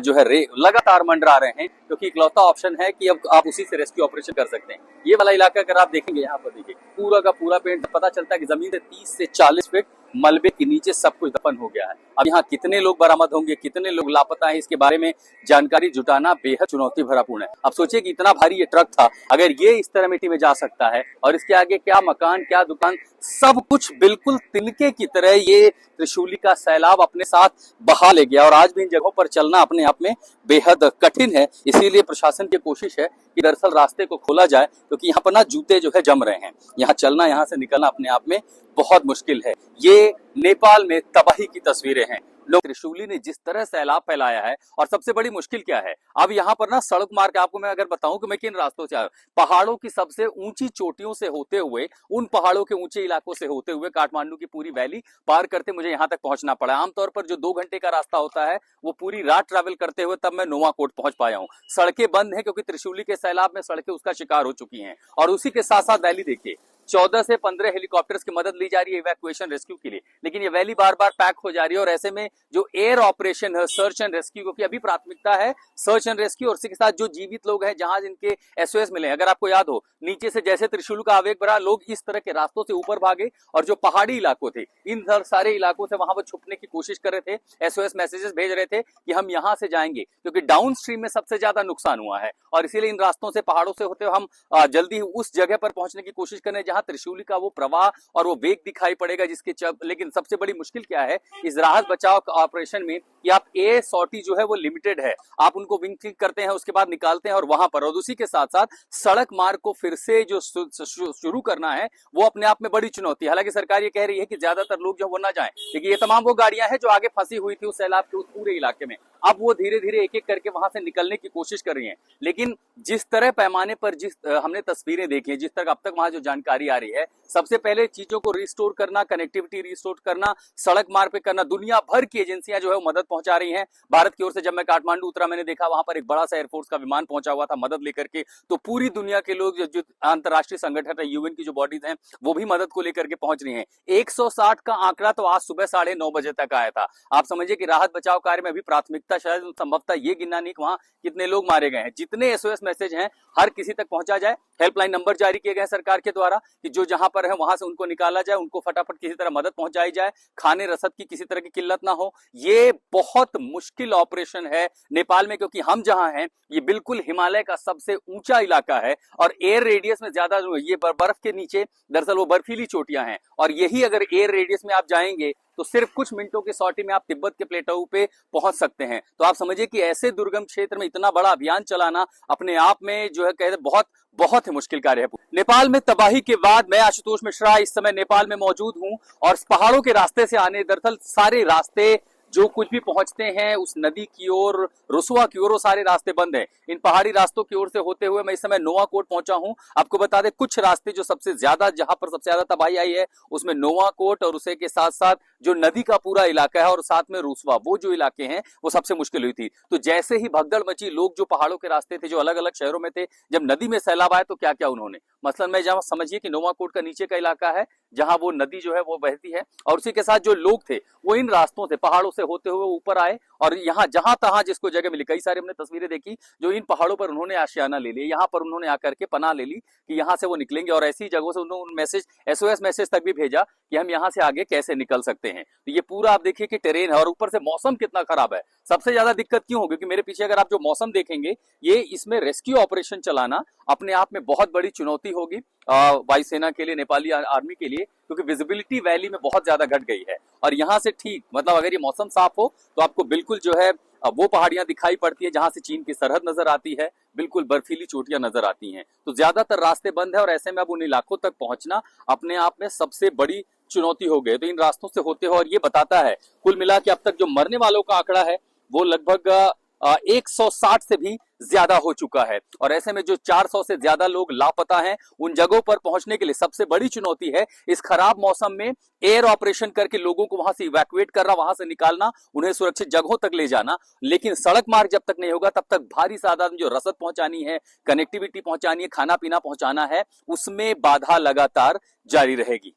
जो है लगातार मंडरा रहे हैं क्योंकि इकलौता ऑप्शन है कि अब आप उसी से रेस्क्यू ऑपरेशन कर सकते हैं। ये वाला इलाका अगर आप देखेंगे यहाँ पर देखिए पूरा का पूरा पेड़, पता चलता है कि जमीन से 30 से 40 फीट मलबे के नीचे सब कुछ दफन हो गया है। अब यहाँ कितने लोग बरामद होंगे, कितने लोग लापता हैं, इसके बारे में जानकारी जुटाना बेहद चुनौती भरापूर्ण है। अब सोचिए कि इतना भारी ये ट्रक था, अगर ये इस तरह मिट्टी में जा सकता है और इसके आगे क्या मकान क्या दुकान, सब कुछ बिल्कुल तिनके की तरह ये त्रिशूली का सैलाब अपने साथ बहा ले गया और आज भी इन जगहों पर चलना अपने आप में बेहद कठिन है। इसीलिए प्रशासन की कोशिश है कि दरअसल रास्ते को खोला जाए क्योंकि यहाँ पर ना जूते जो है जम रहे हैं, यहाँ चलना, यहाँ से निकलना अपने आप में बहुत मुश्किल है। ये नेपाल में तबाही की तस्वीरें हैं। लोग त्रिशूली ने जिस तरह सैलाब फैलाया है और सबसे बड़ी मुश्किल क्या है, अब यहाँ पर ना सड़क मार्ग, आपको मैं अगर बताऊं कि मैं किन रास्तों से आया, पहाड़ों की सबसे ऊंची चोटियों से होते हुए, उन पहाड़ों के ऊंचे इलाकों से होते हुए काठमांडू की पूरी वैली पार करते मुझे यहाँ तक पहुंचना पड़ा। आमतौर पर जो 2 घंटे का रास्ता होता है वो पूरी रात ट्रैवल करते हुए तब मैं नोवाकोट पहुंच पाया हूँ। सड़कें बंद है क्योंकि त्रिशूली के सैलाब में सड़कें उसका शिकार हो चुकी हैं और उसी के साथ साथ वैली देखिए 14 से 15 हेलीकॉप्टर्स की मदद ली जा रही है इवैक्यूएशन रेस्क्यू के लिए, लेकिन ये वैली बार बार पैक हो जा रही है और ऐसे में जो एयर ऑपरेशन है, सर्च एंड रेस्क्यू, क्योंकि अभी प्राथमिकता है सर्च एंड रेस्क्यू और इसी के साथ जो जीवित लोग हैं, जहां जिनके एसओएस मिले। अगर आपको याद हो नीचे से जैसे त्रिशूल का आवेग बढ़ा, लोग इस तरह के रास्तों से ऊपर भागे और जो पहाड़ी इलाकों थे इन सारे इलाकों से वहां पर छुपने की कोशिश कर रहे थे, एसओएस मैसेजेस भेज रहे थे कि हम यहां से जाएंगे क्योंकि डाउन स्ट्रीम में सबसे ज्यादा नुकसान हुआ है और इसीलिए इन रास्तों से, पहाड़ों से होते हुए हम जल्दी उस जगह पर पहुंचने की कोशिश कर रहे हैं जहां त्रिशूली का वो प्रवाह और वो वेग दिखाई पड़ेगा जिसके लेकिन सबसे बड़ी मुश्किल क्या है इस राहत बचाव ऑपरेशन में कि आप एयर सॉर्टी जो है वो लिमिटेड है, आप उनको विंग क्लिक करते हैं, उसके बाद निकालते हैं और वहां पर, और उसी के साथ साथ सड़क मार्ग को फिर से जो शुरू करना है वो अपने आप में बड़ी चुनौती है। हालांकि सरकार ये कह रही है कि ज्यादातर लोग जो वो ना जाएं, लेकिन ये तमाम वो गाड़ियां हैं जो आगे फंसी हुई थी उस सैलाब के उस पूरे इलाके में, अब वो धीरे धीरे एक एक करके वहां से निकलने की कोशिश कर रही हैं। लेकिन जिस तरह पैमाने पर हमने तस्वीरें देखी हैं, जिस तरह अब तक वहां जो जानकारी आ रही है, सबसे पहले चीजों को रिस्टोर करना, कनेक्टिविटी रिस्टोर करना, सड़क मार्ग पे करना, दुनिया भर की एजेंसियां जो है मदद पहुंचा रही हैं। भारत की ओर से जब मैं काठमांडू उतरा, मैंने देखा वहां पर एक बड़ा सा एयरफोर्स का विमान पहुंचा हुआ था मदद लेकर के। तो पूरी दुनिया के लोग, जो अंतर्राष्ट्रीय संगठन है, यूएन की जो बॉडीज हैं, वो भी मदद को लेकर के पहुंच रही हैं। 160 का आंकड़ा तो आज सुबह 9:30 बजे तक आया था। आप समझिए कि राहत बचाव कार्य में अभी प्राथमिकता शायद संभवतः ये गिनना नहीं कि वहां कितने लोग मारे गए हैं। जितने एसओएस मैसेज हैं हर किसी तक पहुंचा जाए हेल्पलाइन नंबर जारी किए गए सरकार के द्वारा कि जो जहां पर है वहां से उनको निकाला जाए, उनको फटाफट किसी तरह मदद पहुंचाई जाए, खाने रसद की किसी तरह की किल्लत ना हो। ये बहुत मुश्किल ऑपरेशन है नेपाल में, क्योंकि हम जहां हैं ये बिल्कुल हिमालय का सबसे ऊंचा इलाका है और एयर रेडियस में ज्यादा ये बर्फ के नीचे दरअसल वो बर्फीली चोटियां हैं, और यही अगर एयर रेडियस में आप जाएंगे तो सिर्फ कुछ मिनटों की सॉटी में आप तिब्बत के प्लेटो पे पहुंच सकते हैं। तो आप समझिए कि ऐसे दुर्गम क्षेत्र में इतना बड़ा अभियान चलाना अपने आप में जो है कहते बहुत बहुत ही मुश्किल कार्य है। नेपाल में तबाही के बाद मैं आशुतोष मिश्रा इस समय नेपाल में मौजूद हूं और पहाड़ों के रास्ते से आने दरअसल सारे रास्ते जो कुछ भी पहुंचते हैं उस नदी की ओर, रुसवा की ओर, वो सारे रास्ते बंद हैं। इन पहाड़ी रास्तों की ओर से होते हुए मैं इस समय नोवाकोट पहुंचा हूं। आपको बता दें कुछ रास्ते जो सबसे ज्यादा, जहां पर सबसे ज्यादा तबाही आई है उसमें नोवाकोट और उसे के साथ साथ जो नदी का पूरा इलाका है और साथ में रुसवा, वो जो इलाके हैं वो सबसे मुश्किल हुई थी। तो जैसे ही भगदड़ मची, लोग जो पहाड़ों के रास्ते थे, जो अलग अलग शहरों में थे, जब नदी में सैलाब आया तो क्या क्या उन्होंने, मसलन मैं जहां समझिए कि नोवाकोट का नीचे का इलाका है जहां वो नदी जो है वो बहती है, और उसी के साथ जो लोग थे वो इन रास्तों से, पहाड़ों से होते हुए ऊपर आए और यहाँ जहां तहां जिसको जगह मिली, कई सारी हमने तस्वीरें देखी जो इन पहाड़ों पर उन्होंने आशियाना ले लिया, यहाँ पर उन्होंने आकर के पनाह ले ली कि यहाँ से वो निकलेंगे, और ऐसी जगहों से उन्होंने मैसेज, SOS मैसेज तक भी भेजा कि हम यहाँ से आगे कैसे निकल सकते हैं। तो ये पूरा आप देखिए कि टेरेन है और ऊपर से मौसम कितना खराब है। सबसे ज्यादा दिक्कत क्यों हो, क्योंकि मेरे पीछे अगर आप जो मौसम देखेंगे, ये इसमें रेस्क्यू ऑपरेशन चलाना अपने आप में बहुत बड़ी चुनौती होगी वायुसेना के लिए, नेपाली आर्मी के लिए, क्योंकि विजिबिलिटी वैली में बहुत ज्यादा घट गई है। और यहाँ से ठीक मतलब अगर ये मौसम साफ हो तो आपको बिल्कुल जो है वो पहाड़ियां दिखाई पड़ती है जहां से चीन की सरहद नजर आती है, बिल्कुल बर्फीली चोटियां नजर आती हैं। तो ज्यादातर रास्ते बंद है और ऐसे में अब उन इलाकों तक पहुंचना अपने आप में सबसे बड़ी चुनौती हो गई। तो इन रास्तों से होते हो, और ये बताता है कुल मिला के अब तक जो मरने वालों का आंकड़ा है वो लगभग 160 से भी ज्यादा हो चुका है। और ऐसे में जो 400 से ज्यादा लोग लापता हैं, उन जगहों पर पहुंचने के लिए सबसे बड़ी चुनौती है इस खराब मौसम में एयर ऑपरेशन करके लोगों को वहां से इवैक्यूएट करना, वहां से निकालना, उन्हें सुरक्षित जगहों तक ले जाना। लेकिन सड़क मार्ग जब तक नहीं होगा तब तक भारी तादाद में जो रसद पहुंचानी है, कनेक्टिविटी पहुंचानी है, खाना पीना पहुंचाना है, उसमें बाधा लगातार जारी रहेगी।